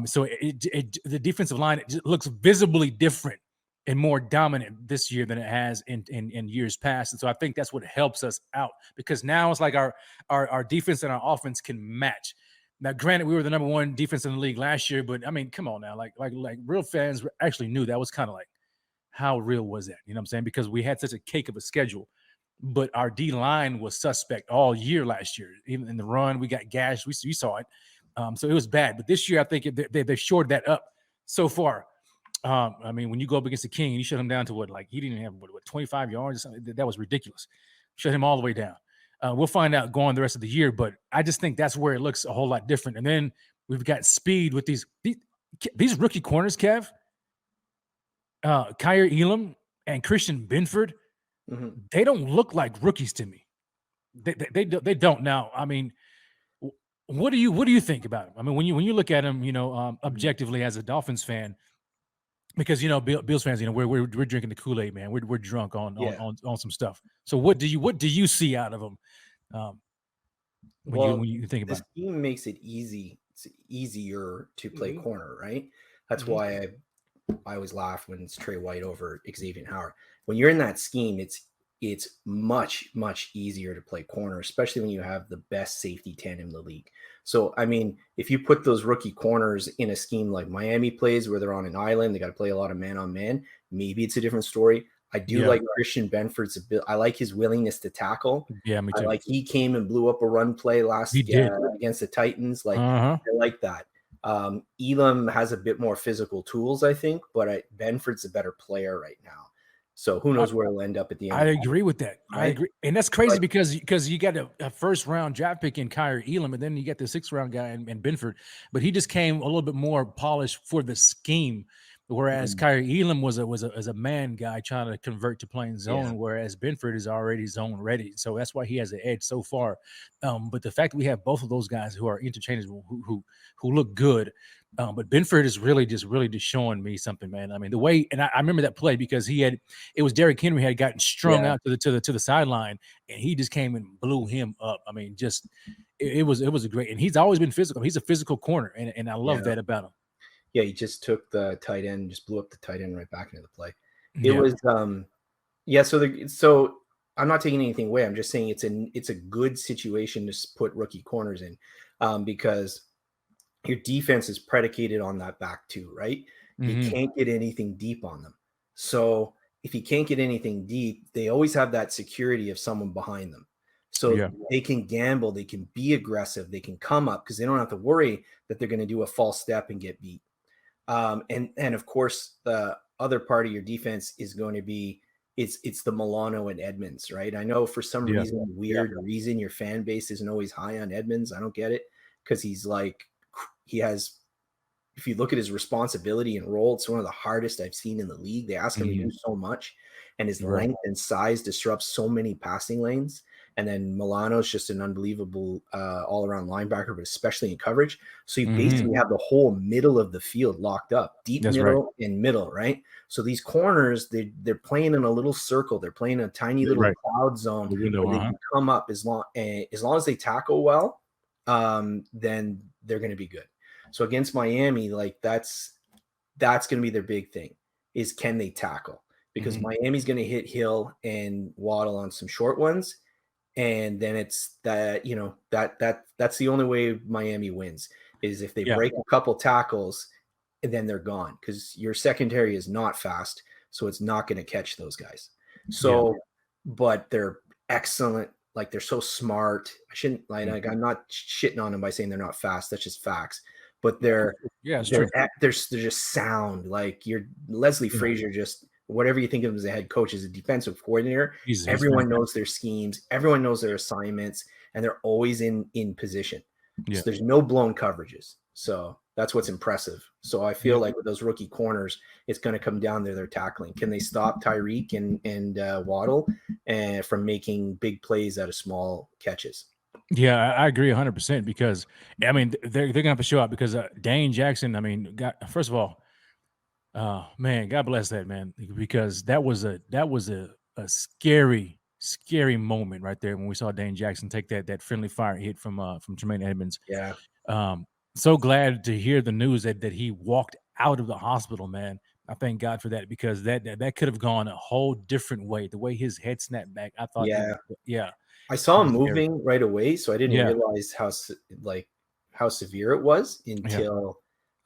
So the defensive line just looks visibly different and more dominant this year than it has in years past. And so I think that's what helps us out, because now it's like our defense and our offense can match. Now, granted, we were the number one defense in the league last year, but I mean, come on now, like real fans actually knew that was kind of like, how real was that? You know what I'm saying? Because we had such a cake of a schedule, but our D line was suspect all year last year. Even in the run, we got gashed. We saw it, so it was bad. But this year, I think they shored that up so far. I mean, when you go up against the King, you shut him down to what? Like he didn't even have what 25 yards or something. That was ridiculous. Shut him all the way down. We'll find out going the rest of the year, but I just think that's where it looks a whole lot different. And then we've got speed with these rookie corners, Kev, Kyer Elam and Christian Benford. Mm-hmm. They don't look like rookies to me. They don't. Now, I mean, what do you think about them? I mean, when you look at them, objectively as a Dolphins fan, because Bills fans, we're drinking the Kool-Aid, man. We're drunk on some stuff. So what do you see out of them? When you think about this team makes it easier to play corner, right? That's why I always laugh when it's Trey White over Xavier Howard. When you're in that scheme, it's much easier to play corner, especially when you have the best safety tandem in the league. So I mean, if you put those rookie corners in a scheme like Miami plays, where they're on an island, they got to play a lot of man on man. Maybe it's a different story. I do like Christian Benford's ability. I like his willingness to tackle. Yeah, me too. Like he came and blew up a run play against the Titans. Like I like that. Elam has a bit more physical tools, I think, but Benford's a better player right now. So who knows where he'll end up at the end. I agree with that. Right? I agree. And that's crazy because you got a first round draft pick in Kyer Elam, and then you got the 6th round guy in Benford, but he just came a little bit more polished for the scheme. Whereas Kyer Elam was a man guy trying to convert to playing zone, whereas Benford is already zone ready. So that's why he has an edge so far. But the fact that we have both of those guys who are interchangeable, who look good, but Benford is really just showing me something, man. I mean, the way, and I remember that play because it was Derrick Henry had gotten strung out to the sideline, and he just came and blew him up. I mean, it was a great, and he's always been physical. He's a physical corner, and I love that about him. Yeah, he just took the tight end, just blew up the tight end right back into the play. It was so I'm not taking anything away. I'm just saying it's a good situation to put rookie corners in, because your defense is predicated on that back two, right? You can't get anything deep on them. So if you can't get anything deep, they always have that security of someone behind them. So they can gamble, they can be aggressive, they can come up because they don't have to worry that they're going to do a false step and get beat. And of course, the other part of your defense is going to be it's the Milano and Edmonds, right? I know for some reason your fan base isn't always high on Edmonds. I don't get it because he has. If you look at his responsibility and role, it's one of the hardest I've seen in the league. They ask him to do so much, and his length and size disrupts so many passing lanes. And then Milano's just an unbelievable all-around linebacker, but especially in coverage. So you basically have the whole middle of the field locked up, deep middle and middle, right? So these corners, they're playing in a little circle. They're playing a tiny little cloud zone where they can come up as long as they tackle well, then they're going to be good. So against Miami, like that's going to be their big thing is can they tackle? Because Miami's going to hit Hill and Waddle on some short ones. And then it's that, that's the only way Miami wins is if they break a couple tackles and then they're gone because your secondary is not fast. So it's not going to catch those guys. So, but they're excellent. Like they're so smart. I shouldn't I'm not shitting on them by saying they're not fast. That's just facts. But they're just sound. Like your Leslie Frazier just whatever you think of him as a head coach, as a defensive coordinator, everyone knows their schemes, everyone knows their assignments, and they're always in position. So there's no blown coverages. So that's what's impressive. So I feel like with those rookie corners, it's going to come down to their tackling. Can they stop Tyreek and Waddle from making big plays out of small catches? Yeah, I agree 100% because, I mean, they're going to have to show up because Dane Jackson, I mean, first of all, man, God bless that man, because that was a scary moment right there when we saw Dane Jackson take that friendly fire hit from Tremaine Edmonds. Yeah. So glad to hear the news that he walked out of the hospital, man. I thank God for that because that could have gone a whole different way. The way his head snapped back, I thought, I saw him moving right away, so I didn't realize how severe it was until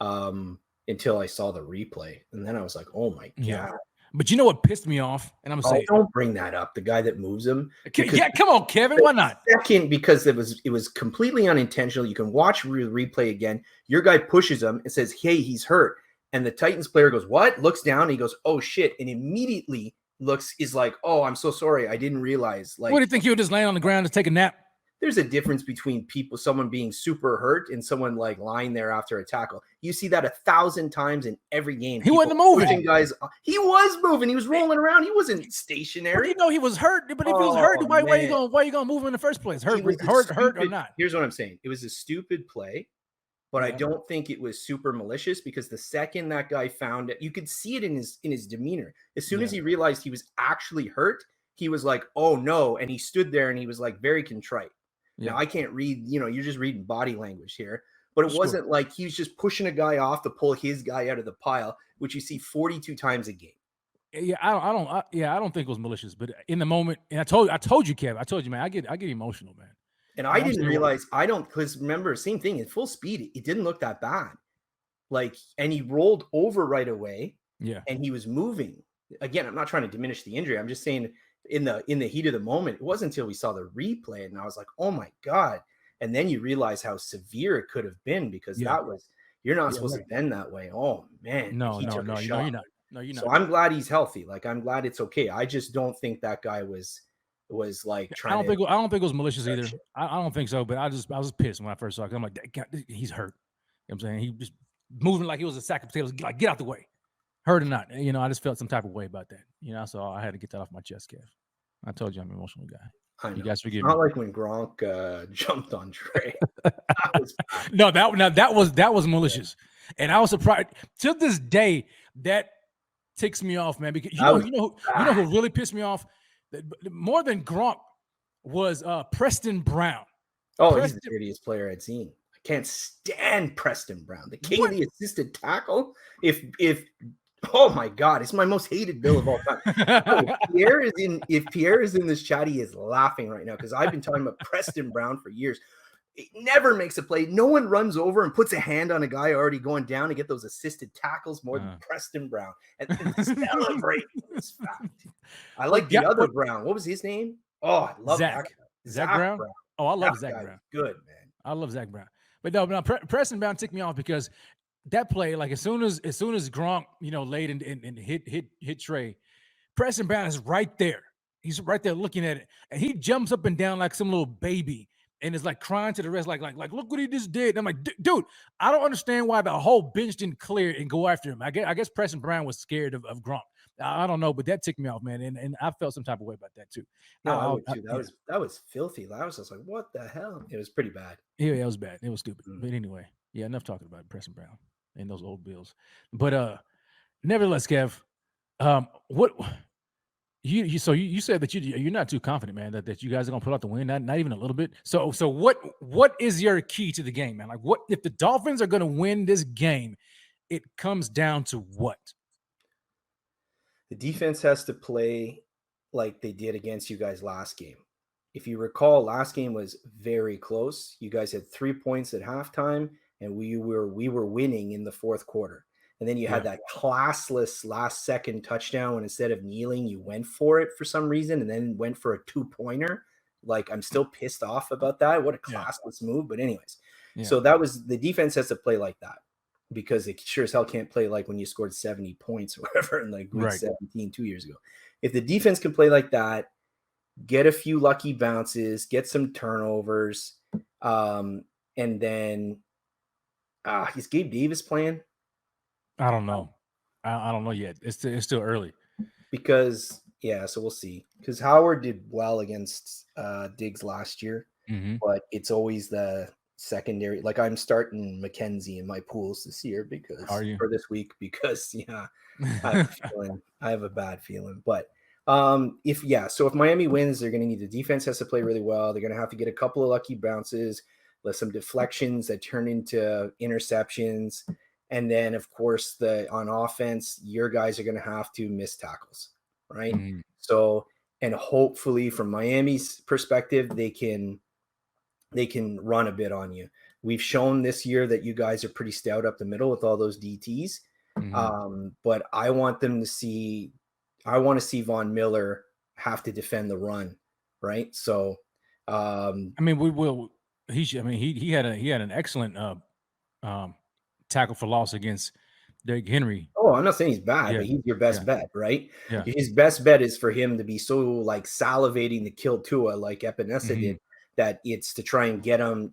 I saw the replay, and then I was like, oh my god. But you know what pissed me off? And I'm gonna say, don't bring that up. The guy that moves him. Yeah, come on, Kevin. Why not? Second, because it was completely unintentional. You can watch replay again. Your guy pushes him and says, "Hey, he's hurt." And the Titans player goes, "What?" Looks down. And he goes, "Oh shit!" And immediately is like, "Oh, I'm so sorry. I didn't realize." Like, what do you think? You would just lay on the ground to take a nap? There's a difference between someone being super hurt and someone like lying there after a tackle. You see that 1,000 times in every game. He wasn't moving. Guys, he was moving. He was rolling around. He wasn't stationary. But you know he was hurt. But if he was hurt, why are you gonna move him in the first place? Hurt or not? Here's what I'm saying. It was a stupid play, but I don't think it was super malicious, because the second that guy found it, you could see it in his demeanor. As soon as he realized he was actually hurt, he was like, "Oh no," and he stood there and he was like very contrite. Now, I can't read, you're just reading body language here, but it wasn't like he was just pushing a guy off to pull his guy out of the pile, which you see 42 times a game. Yeah, I don't think it was malicious, but in the moment, and I told you, Kev, man, I get emotional, man. And I didn't realize, because remember, same thing, at full speed, it didn't look that bad. Like, and he rolled over right away. Yeah. And he was moving. Again, I'm not trying to diminish the injury. I'm just saying, in the heat of the moment, it wasn't until we saw the replay and I was like, oh my God. And then you realize how severe it could have been, because you're not supposed to bend that way. Oh man. No, you're not. No, you're not. So I'm glad he's healthy. Like, I'm glad it's okay. I just don't think that guy was like trying I don't think it was malicious either. I don't think so, but I was pissed when I first saw it. I'm like, God, he's hurt. You know what I'm saying? He just moving like he was a sack of potatoes, like, get out the way. Hurt or not, I just felt some type of way about that. So I had to get that off my chest, Kev. I told you I'm an emotional guy. You guys forgive me. Not like when Gronk jumped on Trey. That was malicious, and I was surprised. To this day, that ticks me off, man. Because you know who really pissed me off more than Gronk was Preston Brown. Oh, he's the dirtiest player I'd seen. I can't stand Preston Brown, the king of the assisted tackle. Oh my God, it's my most hated Bill of all time. If Pierre is in this chat, he is laughing right now, because I've been talking about Preston Brown for years. It never makes a play. No one runs over and puts a hand on a guy already going down to get those assisted tackles more than Preston Brown. And celebrate this fact. I like the other Brown. What was his name? Oh, I love Zach. Zach Brown? Oh, I love Zach Brown. Good, man. I love Zach Brown. But no, Preston Brown ticked me off because that play, like as soon as Gronk, laid and hit Trey, Preston Brown is right there. He's right there looking at it, and he jumps up and down like some little baby, and is like crying to the rest, like look what he just did. And I'm like, dude, I don't understand why the whole bench didn't clear and go after him. I guess Preston Brown was scared of Gronk. I don't know, but that ticked me off, man, and I felt some type of way about that too. No, I would too. That was filthy. I was just like, what the hell? It was pretty bad. Yeah, it was bad. It was stupid. But anyway, yeah, enough talking about Preston Brown and those old Bills. But nevertheless, Kev, what you said that you're not too confident, man, that you guys are gonna pull out the win, not even a little bit. So what is your key to the game, man? Like, what if the Dolphins are gonna win this game? It comes down to what? The defense has to play like they did against you guys last game. If you recall, last game was very close. You guys had 3 points at halftime, and we were winning in the fourth quarter. And then you had that classless last second touchdown when instead of kneeling, you went for it for some reason and then went for a 2-pointer. Like, I'm still pissed off about that. What a classless move. But anyways, so that was the defense has to play like that, because it sure as hell can't play like when you scored 70 points or whatever in like week 17 2 years ago. If the defense can play like that, get a few lucky bounces, get some turnovers, and then is Gabe Davis playing? I don't know. I don't know yet. It's still early. Because so we'll see. Because Howard did well against Diggs last year, but it's always the secondary. Like, I'm starting McKenzie in my pools this year for this week because I have a bad feeling. But if Miami wins, they're going to need the defense has to play really well. They're going to have to get a couple of lucky bounces, some deflections that turn into interceptions. And then, of course, on offense, your guys are going to have to miss tackles, right? So, and hopefully from Miami's perspective, they can run a bit on you. We've shown this year that you guys are pretty stout up the middle with all those DTs. But I want to see Von Miller have to defend the run, right? So, I mean, we will. He should. I mean, he had an excellent tackle for loss against Derrick Henry. Oh, I'm not saying he's bad, Yeah. but he's your best bet, right? Yeah. His best bet is for him to be so like salivating to kill Tua like Epinesa did, that it's to try and get him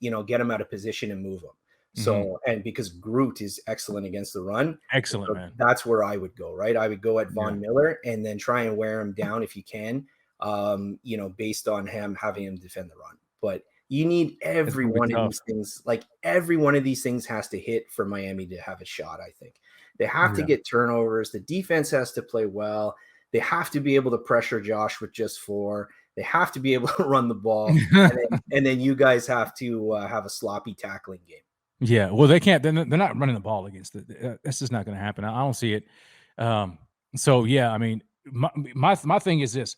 out of position and move him. So, and because Groot is excellent against the run, Excellent, so man. that's where I would go, right? I would go at Von Miller and then try and wear him down if you can, based on him having him defend the run. But you need every one of these things. Like every one of these things has to hit for Miami to have a shot. I think they have to get turnovers. The defense has to play well. They have to be able to pressure Josh with just 4. They have to be able to run the ball, and then you guys have to have a sloppy tackling game. Yeah, well, they can't. They're not running the ball against it. That's just not going to happen. I don't see it. So yeah, I mean, my thing is this.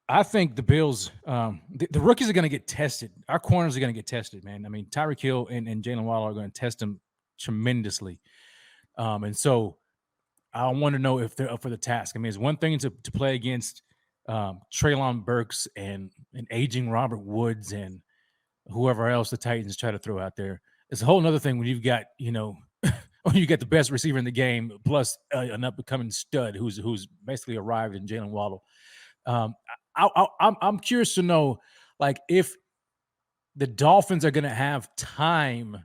I think the Bills, the rookies are going to get tested. Our corners are going to get tested, man. I mean, Tyreek Hill and Jalen Waddle are going to test them tremendously. And so I want to know if they're up for the task. I mean, it's one thing to play against Treylon Burks and aging Robert Woods and whoever else the Titans try to throw out there. It's a whole nother thing when you've got, when you get the best receiver in the game plus an up-and-coming stud who's basically arrived in Jalen Waddle. I'm curious to know, like, if the Dolphins are going to have time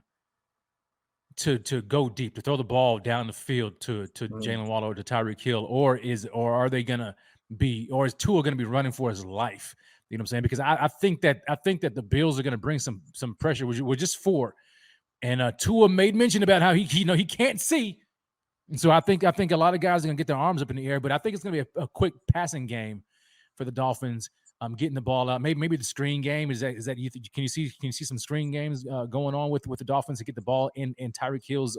to go deep, to throw the ball down the field to Jalen Waddle or to Tyreek Hill, or are they going to be, or is Tua going to be running for his life? You know what I'm saying? Because I think that the Bills are going to bring some pressure. We're just 4, and Tua made mention about how he can't see, and so I think a lot of guys are going to get their arms up in the air. But I think it's going to be a quick passing game for the Dolphins. Getting the ball out. Maybe the screen game is that can you see some screen games going on with the Dolphins to get the ball in Tyreek Hill's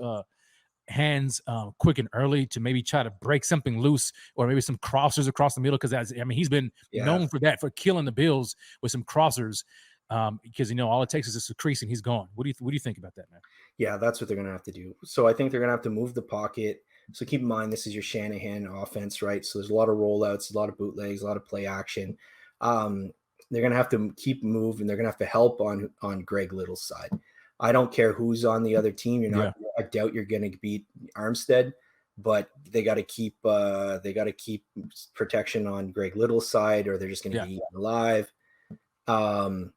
hands quick and early to maybe try to break something loose, or maybe some crossers across the middle, because he's been known for that, for killing the Bills with some crossers, because all it takes is a crease and he's gone. What do you think about that, man? Yeah, that's what they're going to have to do. So I think they're going to have to move the pocket. So keep in mind, this is your Shanahan offense, right? So there's a lot of rollouts, a lot of bootlegs, a lot of play action. They're going to have to keep moving. They're going to have to help on Greg Little's side. I don't care who's on the other team. I doubt you're going to beat Armstead, but they got to keep protection on Greg Little's side, or they're just going to be eaten alive. Oh,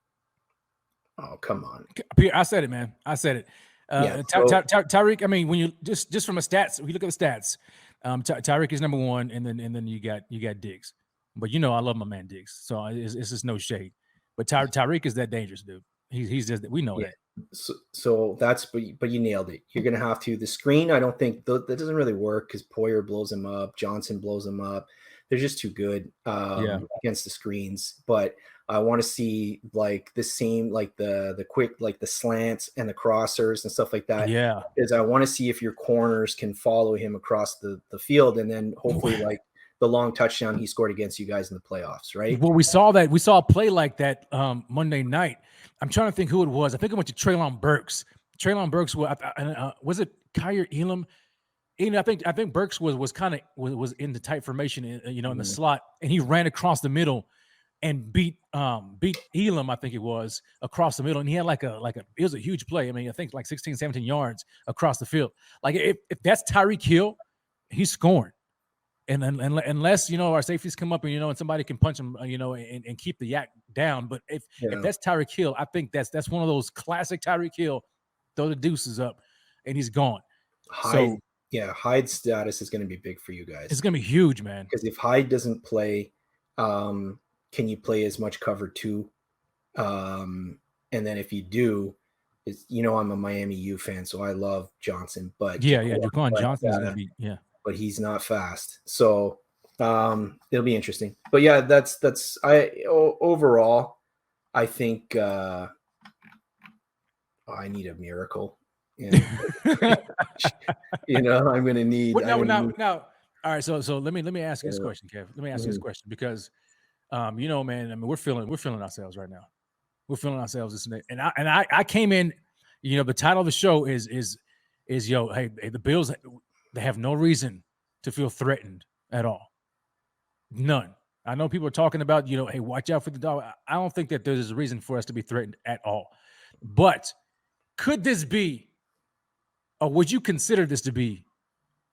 come on. I said it, man. I said it. Tyreek, I mean, when you just from a stats, if you look at the stats, Tyreek is number 1, and then you got Diggs. But I love my man Diggs, so it's just no shade. But Tyreek is that dangerous, dude. He's just, we know that. So that's, but you nailed it. You're going to have to, the screen, I don't think that doesn't really work because Poyer blows him up. Johnson blows him up. They're just too good against the screens. But I want to see like the same, like the quick, like the slants and the crossers and stuff like that. Yeah. Because I want to see if your corners can follow him across the field, and then hopefully like the long touchdown he scored against you guys in the playoffs, right? Well, we saw a play like that Monday night. I'm trying to think who it was. I think it went to Treylon Burks. Treylon Burks was it Kyer Elam? I think Burks was in the tight formation, in the slot, and he ran across the middle and beat Elam, I think it was, across the middle, and he had it was a huge play. I mean, I think like 16, 17 yards across the field. Like if that's Tyreek Hill, he's scoring. And unless our safeties come up and somebody can punch him, and keep the yak down. But if that's Tyreek Hill, I think that's one of those classic Tyreek Hill, throw the deuces up, and he's gone. Hyde's status is going to be big for you guys. It's going to be huge, man. Because if Hyde doesn't play, can you play as much cover 2? And then if you do, I'm a Miami U fan, so I love Johnson. But Jaquan Johnson is going to be but he's not fast. So it'll be interesting. But yeah, that's overall, I think I need a miracle. I'm going to need. Now, all right. So let me ask you this question, Kev. Let me ask you this question because, man, I mean, we're feeling ourselves right now. We're feeling ourselves this night. And I came in The title of the show is yo, hey, the Bills, they have no reason to feel threatened at all. None. I know people are talking about, hey, watch out for the dog. I don't think that there's a reason for us to be threatened at all. But could this be, or would you consider this to be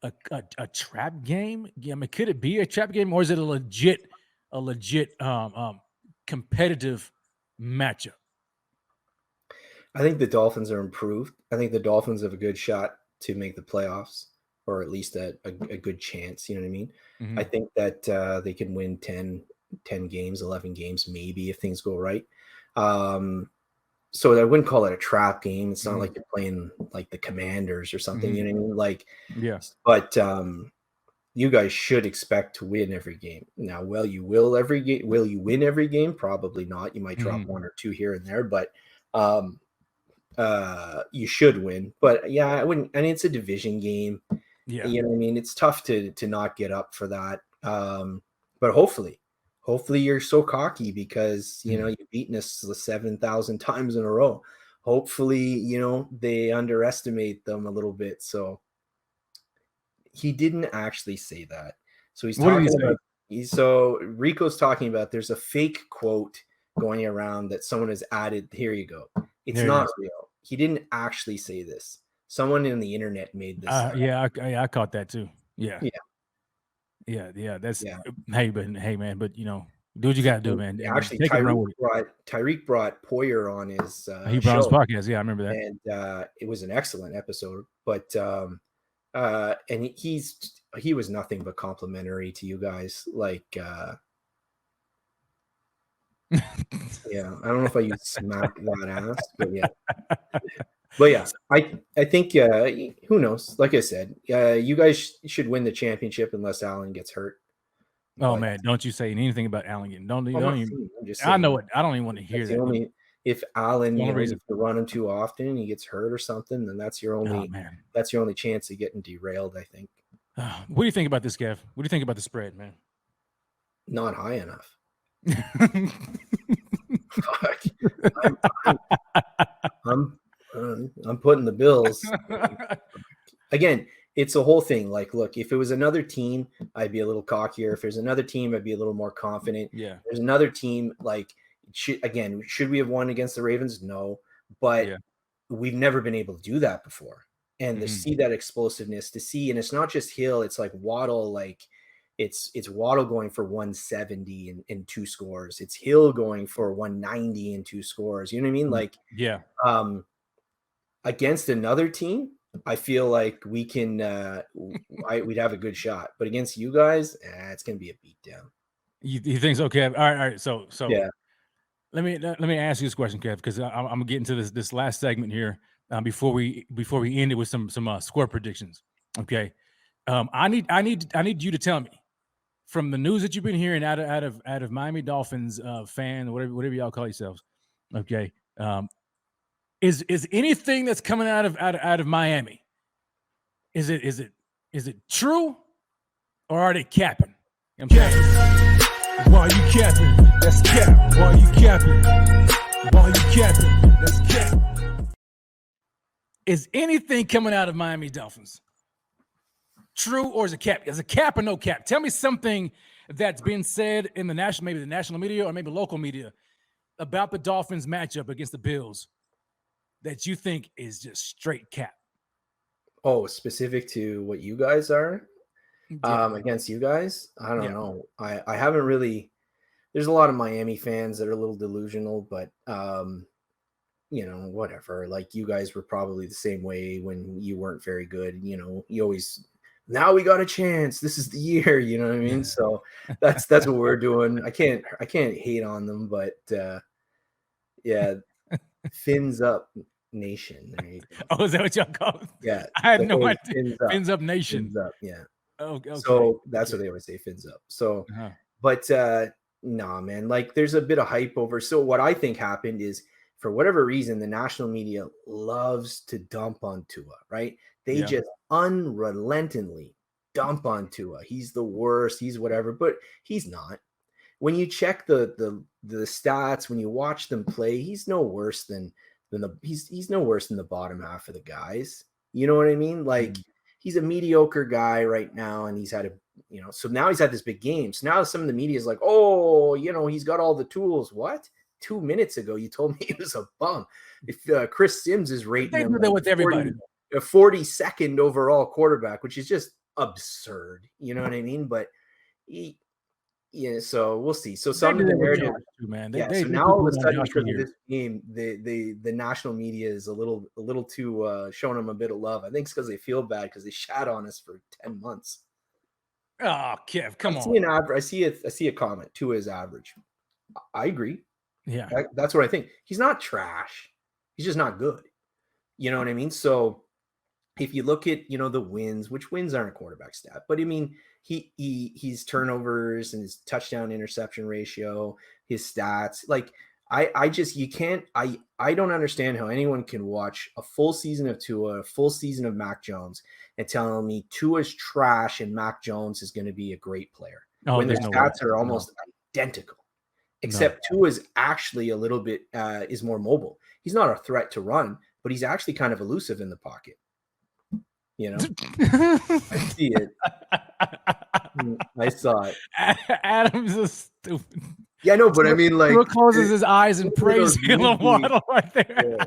a trap game? I mean, could it be a trap game, or is it a legit competitive matchup? I think the Dolphins are improved. I think the Dolphins have a good shot to make the playoffs, or at least a good chance. You know what I mean? Mhm. I think that they can win 10 games, 11 games, maybe if things go right. So I wouldn't call it a trap game. It's not like you're playing like the Commanders or something. You know what I mean? Like, Yeah. But you guys should expect to win every game. Now, will you win every game? Probably not. You might drop one or two here and there, but you should win. But yeah, I wouldn't. I mean, it's a division game. Yeah. You know what I mean? It's tough to not get up for that. But hopefully you're so cocky because you've beaten us 7,000 times in a row. Hopefully, they underestimate them a little bit. So he didn't actually say that. So he's What did talking he say? about. So Rico's talking about. There's a fake quote going around that someone has added. Here you go. It's There it not is. real. He didn't actually say this. Someone in the internet made this. Yeah, I caught that too. Yeah. Yeah. That's Yeah. hey, man, but do what you gotta do, man. I mean, Actually, take it and run with it. Tyreek brought Poyer on his He brought his show, podcast. Yeah, I remember that. and it was an excellent episode. But and he was nothing but complimentary to you guys. Like, yeah, I don't know if I used smack that ass, but yeah. But yeah, I think who knows? Like I said, you guys should win the championship unless Allen gets hurt. Oh But man, don't you say anything about Allen getting? Don't I'm even. just I saying, know it. I don't even want to hear that's the that. only if Allen, The only if reason. you run him too often and he gets hurt or something, then that's your Oh only man. chance of getting derailed, I think. What do you think about this, Kev? What do you think about the spread, man? Not high enough. Fuck. I'm putting the Bills. Again, it's a whole thing. Like, look, if it was another team, I'd be a little cockier. If there's another team, I'd be a little more confident. Yeah. There's another team, like, should we have won against the Ravens? No. But we've never been able to do that before. And to see that explosiveness, and it's not just Hill, it's like Waddle, like it's Waddle going for 170 and 2 scores. It's Hill going for 190 and 2 scores. You know what I mean? Like, against another team, I feel like we can we'd have a good shot. But against you guys, it's gonna be a beatdown. You think so, Kev? All right. So yeah. Let me ask you this question, Kev, because I'm gonna get into this last segment here before we end it with some score predictions. Okay. I need you to tell me, from the news that you've been hearing out of Miami Dolphins fan, whatever y'all call yourselves. Okay. Is anything that's coming out of Miami, is it true, or are they capping? You know what I'm saying? Why you capping? That's cap. Why you capping? Why you capping? That's cap. Is anything coming out of Miami Dolphins true, or is it cap? Is it cap or no cap? Tell me something that's been said in maybe the national media or maybe local media about the Dolphins matchup against the Bills that you think is just straight cap. Oh, specific to what you guys are against you guys? I don't know. I haven't really. There's a lot of Miami fans that are a little delusional, but whatever. Like, you guys were probably the same way when you weren't very good. You always, now we got a chance. This is the year. You know what I mean? So that's what we're doing. I can't hate on them, but yeah, fins up nation. There you go. Oh, is that what y'all call it? Yeah, I had no idea. Fins up nation. Fins up, yeah. Okay. So that's what they always say, fins up. So, but nah, man, like, there's a bit of hype over. So what I think happened is, for whatever reason, the national media loves to dump on Tua, right? They just unrelentingly dump on Tua. He's the worst. He's whatever, but he's not. When you check the stats, when you watch them play, he's no worse than than he's no worse than the bottom half of the guys. You know what I mean? Like he's a mediocre guy right now, and he's had so now he's had this big game. So now some of the media is like, oh, he's got all the tools. What? 2 minutes ago, you told me he was a bum. If Chris Sims is rating him do that with everybody. a 42nd overall quarterback, which is just absurd. You know what I mean? But so we'll see. So some of the narrative, man. So now all of a sudden, because of this game, the national media is a little too showing them a bit of love. I think it's because they feel bad because they shat on us for 10 months. Oh, Kev, come on. I see a comment. Tua is average. I agree. Yeah, that's what I think. He's not trash. He's just not good. You know what I mean? So if you look at the wins, which wins aren't a quarterback stat, but I mean he's turnovers and his touchdown interception ratio, his stats. Like I don't understand how anyone can watch a full season of Tua, a full season of Mac Jones, and tell me Tua's trash and Mac Jones is going to be a great player when their stats are almost identical. Except Tua is actually a little bit is more mobile. He's not a threat to run, but he's actually kind of elusive in the pocket. I see it. I saw it. Adam's a stupid. Yeah, no, but I mean, like, Tua closes his eyes and prays Jalen Waddle right there. Yeah.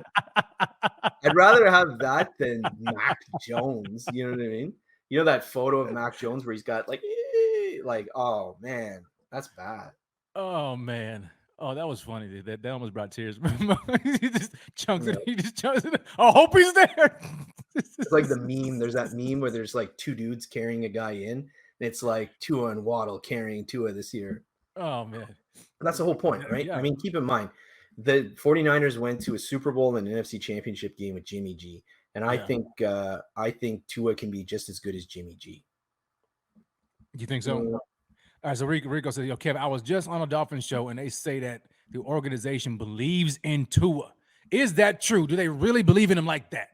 I'd rather have that than Mac Jones. You know what I mean? That photo of Mac Jones where he's got like, oh man, that's bad. Oh man. Oh, that was funny. Dude. That almost brought tears. He just chunks it. He just chunks it. I hope he's there. It's like the meme. There's that meme where there's like two dudes carrying a guy in, and it's like Tua and Waddle carrying Tua this year. Oh man. That's the whole point, right? Yeah. I mean, keep in mind, the 49ers went to a Super Bowl and an NFC Championship game with Jimmy G. And I think Tua can be just as good as Jimmy G. You think so? All right, so Rico said, Kevin, I was just on a Dolphins show, and they say that the organization believes in Tua. Is that true? Do they really believe in him like that?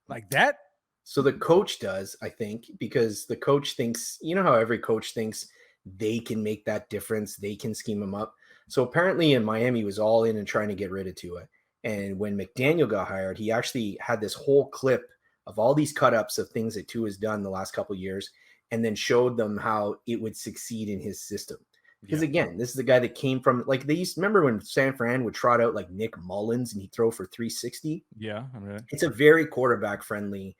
Like that? So the coach does, I think, because the coach thinks, how every coach thinks they can make that difference. They can scheme him up. So apparently in Miami was all in and trying to get rid of Tua. And when McDaniel got hired, he actually had this whole clip of all these cut-ups of things that Tua has done the last couple of years, and then showed them how it would succeed in his system. Because again, this is the guy that came from, like, they used to remember when San Fran would trot out like Nick Mullins and he'd throw for 360. Yeah. It's a very quarterback friendly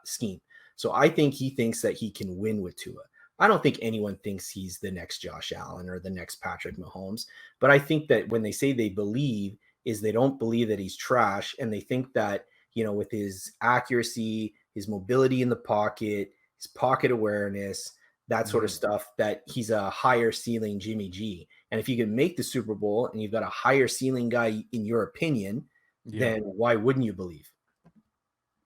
scheme. So I think he thinks that he can win with Tua. I don't think anyone thinks he's the next Josh Allen or the next Patrick Mahomes, but I think that when they say they believe, is they don't believe that he's trash, and they think that, with his accuracy, his mobility in the pocket, his pocket awareness, that sort of stuff, that he's a higher ceiling Jimmy G. And if you can make the Super Bowl and you've got a higher ceiling guy in your opinion, then why wouldn't you believe?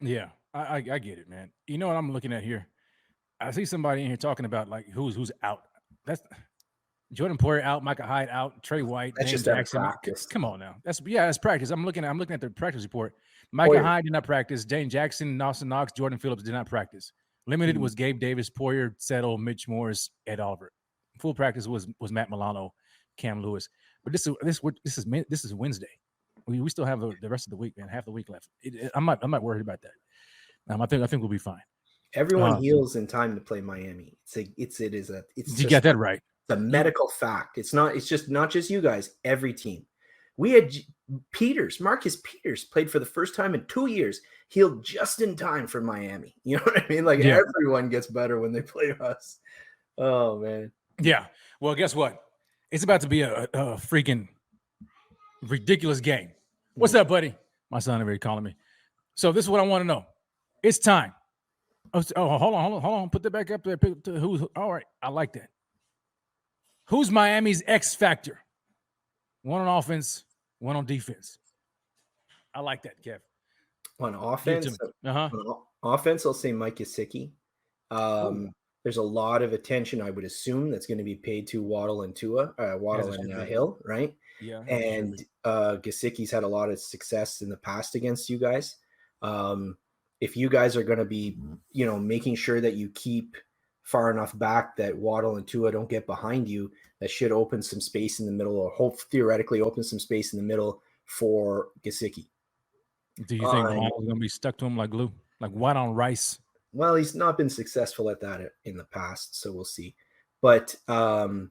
Yeah, I get it, man. You know what I'm looking at here? I see somebody in here talking about like who's out. That's Jordan Poyer out, Micah Hyde out, Trey White, that's James just Jackson. practice. Come on now. That's practice. I'm looking at the practice report. Micah Hyde did not practice. James Jackson, Dawson Knox, Jordan Phillips did not practice. Limited was Gabe Davis, Poyer, Settle, Mitch Morris, Ed Oliver. Full practice was Matt Milano, Cam Lewis. But this is Wednesday. We still have the rest of the week, man. Half the week left. I'm not worried about that. I think we'll be fine. Everyone heals in time to play Miami. You got that right. It's a medical fact. It's just not just you guys. Every team. We had Marcus Peters played for the first time in 2 years, healed just in time for Miami. You know what I mean? Like everyone gets better when they play us. Oh man. Yeah. Well, guess what? It's about to be a freaking ridiculous game. What's up, buddy? My son already calling me. So this is what I want to know. It's time. Oh, hold on. Put that back up there. Who's all right? I like that. Who's Miami's X factor? One on offense, one on defense. I like that, Kev. On offense, offense, I'll say Mike Gesicki. There's a lot of attention, I would assume, that's going to be paid to Waddle and Hill, right? Yeah. And Gesicki's had a lot of success in the past against you guys. If you guys are going to be, making sure that you keep far enough back that Waddle and Tua don't get behind you, that should open some space in the middle, or theoretically open some space in the middle for Gesicki. Do you think Mahomes is going to be stuck to him like glue, like white on rice? Well, he's not been successful at that in the past, so we'll see. But on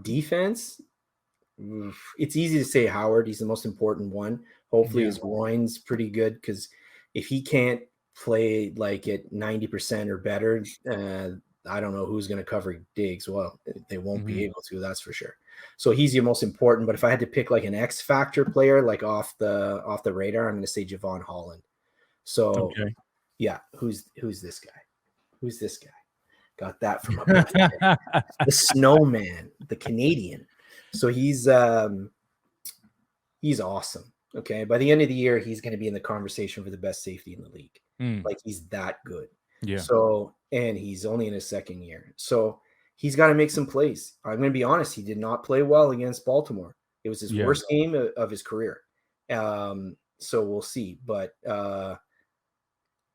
defense, it's easy to say Howard. He's the most important one. Hopefully his groin's pretty good, because if he can't play like at 90% or better, I don't know who's going to cover Diggs. Well, they won't be able to, that's for sure. So he's your most important. But if I had to pick like an X factor player, like off the radar, I'm going to say Javon Holland. So yeah, who's this guy? Who's this guy? Got that from the snowman, the Canadian. So he's awesome. Okay. By the end of the year, he's going to be in the conversation for the best safety in the league. Like, he's that good. Yeah. So, and he's only in his second year. So he's got to make some plays. I'm going to be honest. He did not play well against Baltimore. It was his worst game of his career. So we'll see. But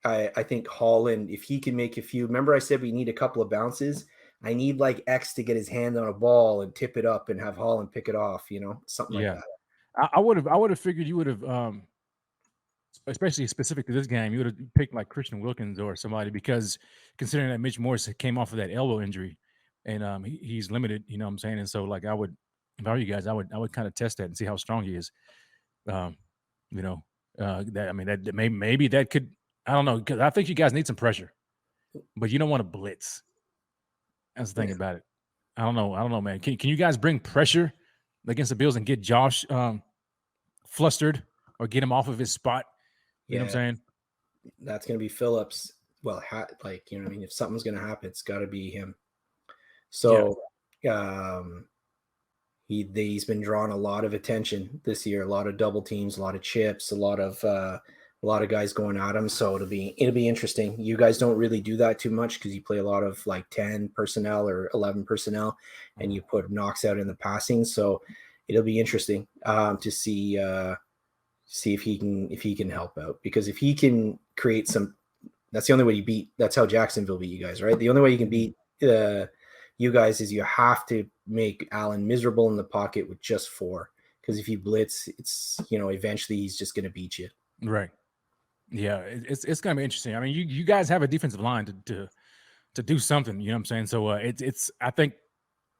I think Holland, if he can make a few, remember I said we need a couple of bounces. I need like X to get his hand on a ball and tip it up and have Holland pick it off, something like that. I would have figured you would have, especially specific to this game, you would have picked like Christian Wilkins or somebody, because considering that Mitch Morse came off of that elbow injury and he's limited, you know what I'm saying? And so like if I were you guys, I would kind of test that and see how strong he is. That maybe that could, I don't know, because I think you guys need some pressure, but you don't want to blitz. That's the thing about it. I don't know, man. Can you guys bring pressure against the Bills and get Josh flustered or get him off of his spot? You know what I'm saying? That's going to be Phillips. Well, if something's going to happen, it's got to be him. So he's been drawing a lot of attention this year, a lot of double teams, a lot of chips, a lot of guys going at him. So it'll be interesting. You guys don't really do that too much because you play a lot of like 10 personnel or 11 personnel, and you put Knox out in the passing. So it'll be interesting to see if he can help out, because if he can create some, that's the only way you beat. That's how Jacksonville beat you guys, right? The only way you can beat you guys is you have to make Allen miserable in the pocket with just 4. Because if you blitz, it's eventually he's just going to beat you. Right. Yeah, it's going to be interesting. I mean, you guys have a defensive line to do something. You know what I'm saying? So it's I think,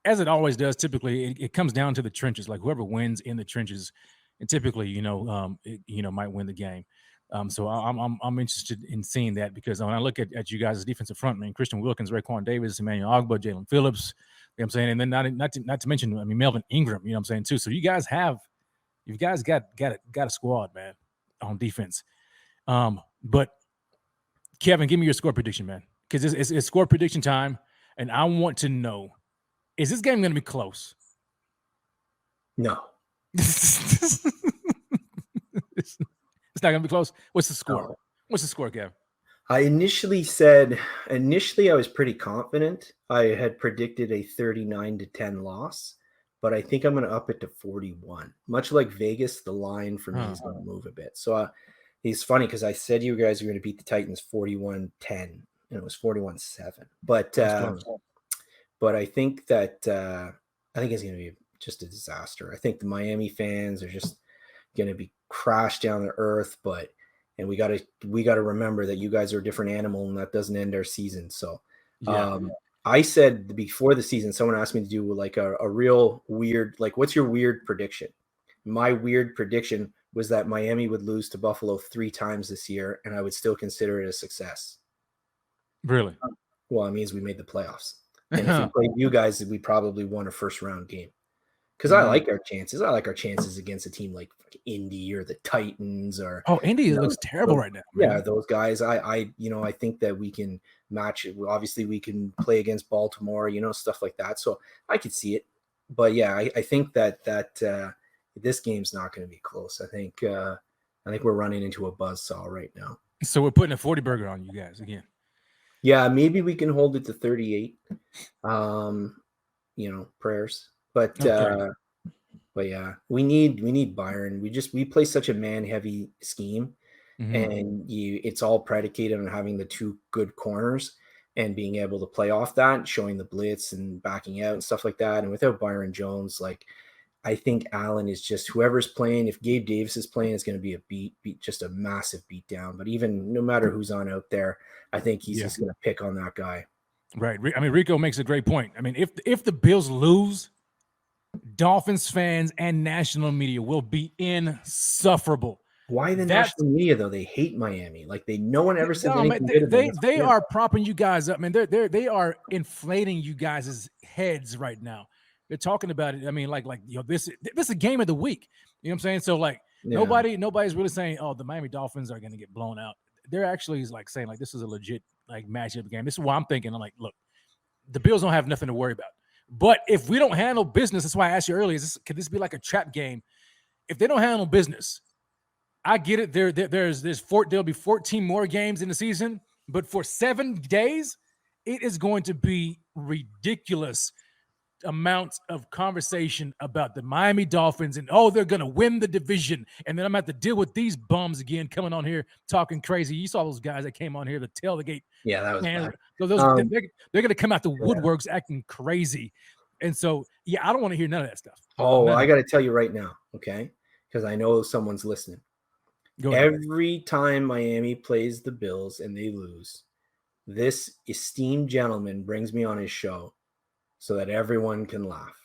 as it always does, typically it comes down to the trenches. Like whoever wins in the trenches, and typically might win the game. So I'm interested in seeing that, because when I look at you guys as defensive front, Christian Wilkins, Raekwon Davis, Emmanuel Ogbah, Jalen Phillips, you know what I'm saying, and then not to mention Melvin Ingram, you know what I'm saying too. So you guys got a squad, man, on defense. But Kevin, give me your score prediction, man, because it's score prediction time, and I want to know, is this game going to be close? No. It's not going to be close. What's the score? No. What's the score, Kev? I initially I was pretty confident. I had predicted a 39-10 loss, but I think I'm going to up it to 41. Much like Vegas, the line for me is going to move a bit. So it's funny because I said you guys were going to beat the Titans 41-10, and it was 41-7. But I think that I think it's going to be just a disaster. I think the Miami fans are just going to be crashed down to earth, and we got to remember that you guys are a different animal, and that doesn't end our season. So I said before the season, someone asked me to do like a real weird, like, what's your weird prediction? My weird prediction was that Miami would lose to Buffalo 3 times this year, and I would still consider it a success. Really? Well, it means we made the playoffs. And if we played you guys, we probably won a first-round game. Because I like our chances. I like our chances against a team like Indy or the Titans or Indy looks terrible right now. Man. Yeah, those guys. I think that we can match it. Obviously, we can play against Baltimore, stuff like that. So I could see it. But yeah, I think that this game's not going to be close. I think we're running into a buzzsaw right now. So we're putting a 40 burger on you guys again. Yeah, maybe we can hold it to 38. Prayers. But yeah, we need Byron. We play such a man-heavy scheme, and it's all predicated on having the 2 good corners and being able to play off that, showing the blitz and backing out and stuff like that. And without Byron Jones, like, I think Allen is just whoever's playing. If Gabe Davis is playing, it's going to be a beat, just a massive beat down. But even no matter who's on out there, I think he's just going to pick on that guy. Right. I mean, Rico makes a great point. I mean, if the Bills lose, Dolphins fans and national media will be insufferable. Why the national media though? They hate Miami. Like no one ever said anything good about them. They are propping you guys up. I mean, they are inflating you guys' heads right now. They're talking about it. I mean, like this is a game of the week. You know what I'm saying? So nobody's really saying, oh, the Miami Dolphins are going to get blown out. They're actually like saying like this is a legit like matchup game. This is what I'm thinking. I'm like, look, the Bills don't have nothing to worry about. But if we don't handle business, that's why I asked you earlier, could this be like a trap game? If they don't handle business, I get it. There'll be 14 more games in the season, but for 7 days, it is going to be ridiculous amounts of conversation about the Miami Dolphins and they're going to win the division, and then I'm going to have to deal with these bums again coming on here talking crazy. You saw those guys that came on here to tailgate. Yeah, that was bad. So they're going to come out the woodworks acting crazy, and so I don't want to hear none of that stuff. I got to tell you right now, okay? Because I know someone's listening. Every time Miami plays the Bills and they lose, this esteemed gentleman brings me on his show so that everyone can laugh.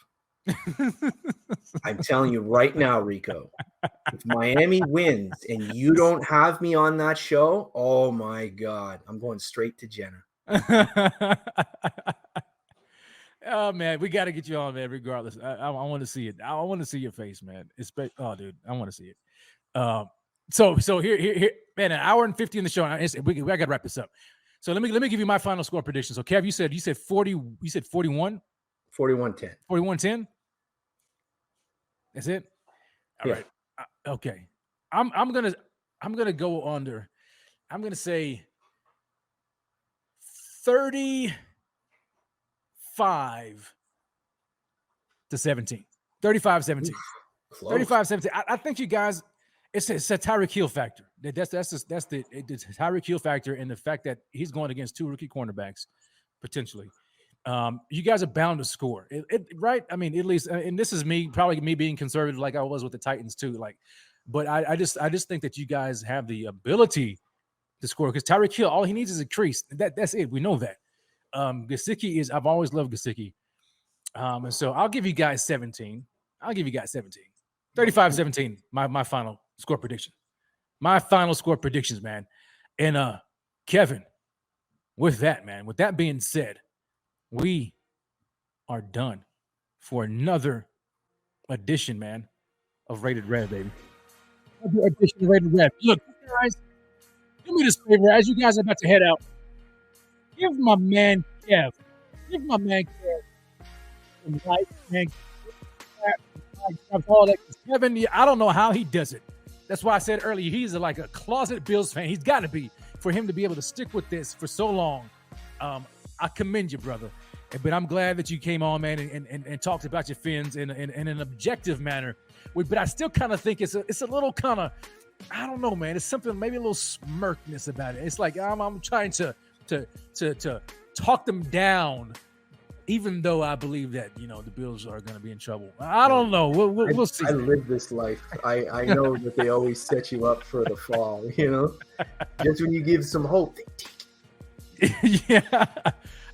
I'm telling you right now, Rico, if Miami wins and you don't have me on that show, oh my God, I'm going straight to Jenna. Oh man, we got to get you on, man. Regardless, I want to see it. I want to see your face, man. Dude, I want to see it. So here, man, an hour and 50 in the show. I got to wrap this up. So let me give you my final score prediction. So Kev, you said 40. You said 41. 41-10. 41-10. That's it. All right. Okay. I'm gonna go under. I'm gonna say 35-17. 35-17. 35-17. I think you guys. It's a Tyreek Hill factor. That's the Tyreek Hill factor, and the fact that he's going against 2 rookie cornerbacks potentially. You guys are bound to score, right? I mean, at least, and this is probably me being conservative, like I was with the Titans too. But I just think that you guys have the ability to score because Tyreek Hill, all he needs is a crease. That's it. We know that. Gesicki I've always loved Gesicki. And so I'll give you guys 17. 35-17. My final score prediction. My final score predictions, man. And Kevin, with that being said, we are done for another edition, man, of Rated Red, baby. Another edition of Rated Red. Look, guys, do me this favor as you guys are about to head out. Give my man Kev some likes, man. All that. Kevin, I don't know how he does it. That's why I said earlier, he's like a closet Bills fan. He's got to be, for him to be able to stick with this for so long. I commend you, brother. But I'm glad that you came on, man, and talked about your Fins in an objective manner. But I still kind of think it's a little kind of, I don't know, man. It's something, maybe a little smirkness about it. It's like I'm trying to talk them down, even though I believe that, the Bills are going to be in trouble. I don't know. We'll see. I live this life. I know that they always set you up for the fall, Just when you give some hope, they take it.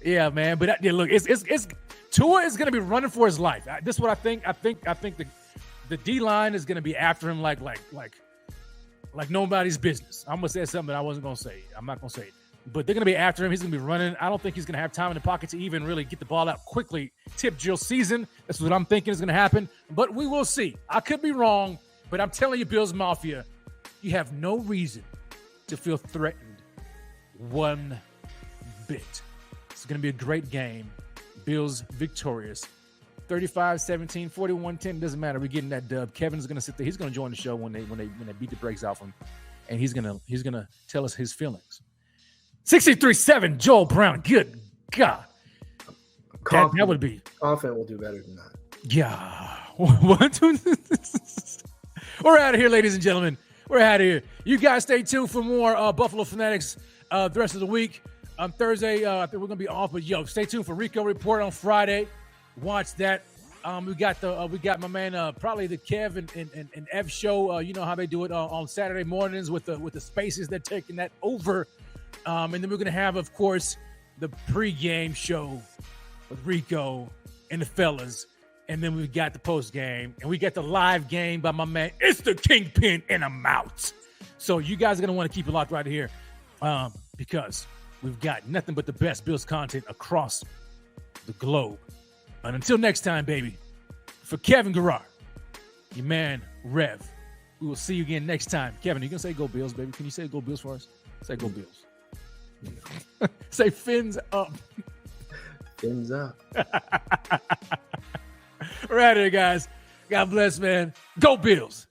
Yeah, man. But look, it's Tua is going to be running for his life. This is what I think. I think the D line is going to be after him like nobody's business. I'm gonna say something I wasn't gonna say. I'm not gonna say it. But they're going to be after him. He's going to be running. I don't think he's going to have time in the pocket to even really get the ball out quickly. Tip drill season. That's what I'm thinking is going to happen. But we will see. I could be wrong, but I'm telling you, Bills Mafia, you have no reason to feel threatened one bit. It's going to be a great game. Bills victorious. 35-17, 41-10. Doesn't matter. We're getting that dub. Kevin's going to sit there. He's going to join the show when they beat the brakes off him, and he's going to tell us his feelings. 63-7, Joel Brown. Good God. That would be. Confident we'll do better than that. Yeah. We're out of here, ladies and gentlemen. We're out of here. You guys stay tuned for more Buffalo Fanatics the rest of the week. On Thursday, I think we're going to be off, but stay tuned for Rico Report on Friday. Watch that. We got my man, probably the Kev and Ev show. You know how they do it on Saturday mornings with the Spaces. They're taking that over. And then we're going to have, of course, the pregame show with Rico and the fellas. And then we've got the post game. And we got the live game by my man. It's the Kingpin, and I'm out. So you guys are going to want to keep it locked right here because we've got nothing but the best Bills content across the globe. And until next time, baby, for Kevin Garrard, your man, Rev, we will see you again next time. Kevin, you going to say go Bills, baby? Can you say go Bills for us? Say go Bills. Say fins up. Fins up. We're out of here, guys. God bless, man. Go Bills.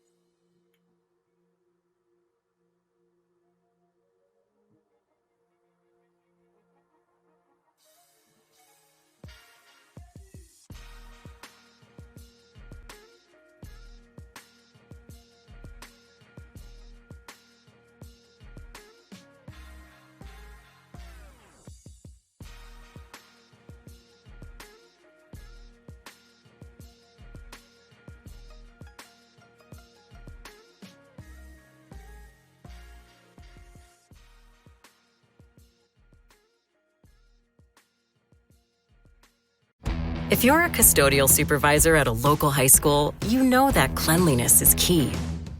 If you're a custodial supervisor at a local high school, you know that cleanliness is key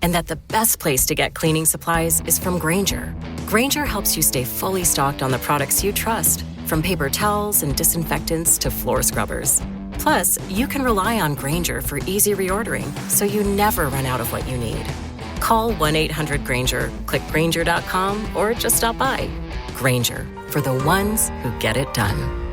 and that the best place to get cleaning supplies is from Grainger. Grainger helps you stay fully stocked on the products you trust, from paper towels and disinfectants to floor scrubbers. Plus, you can rely on Grainger for easy reordering, so you never run out of what you need. Call 1-800-GRAINGER, click Grainger.com, or just stop by. Grainger, for the ones who get it done.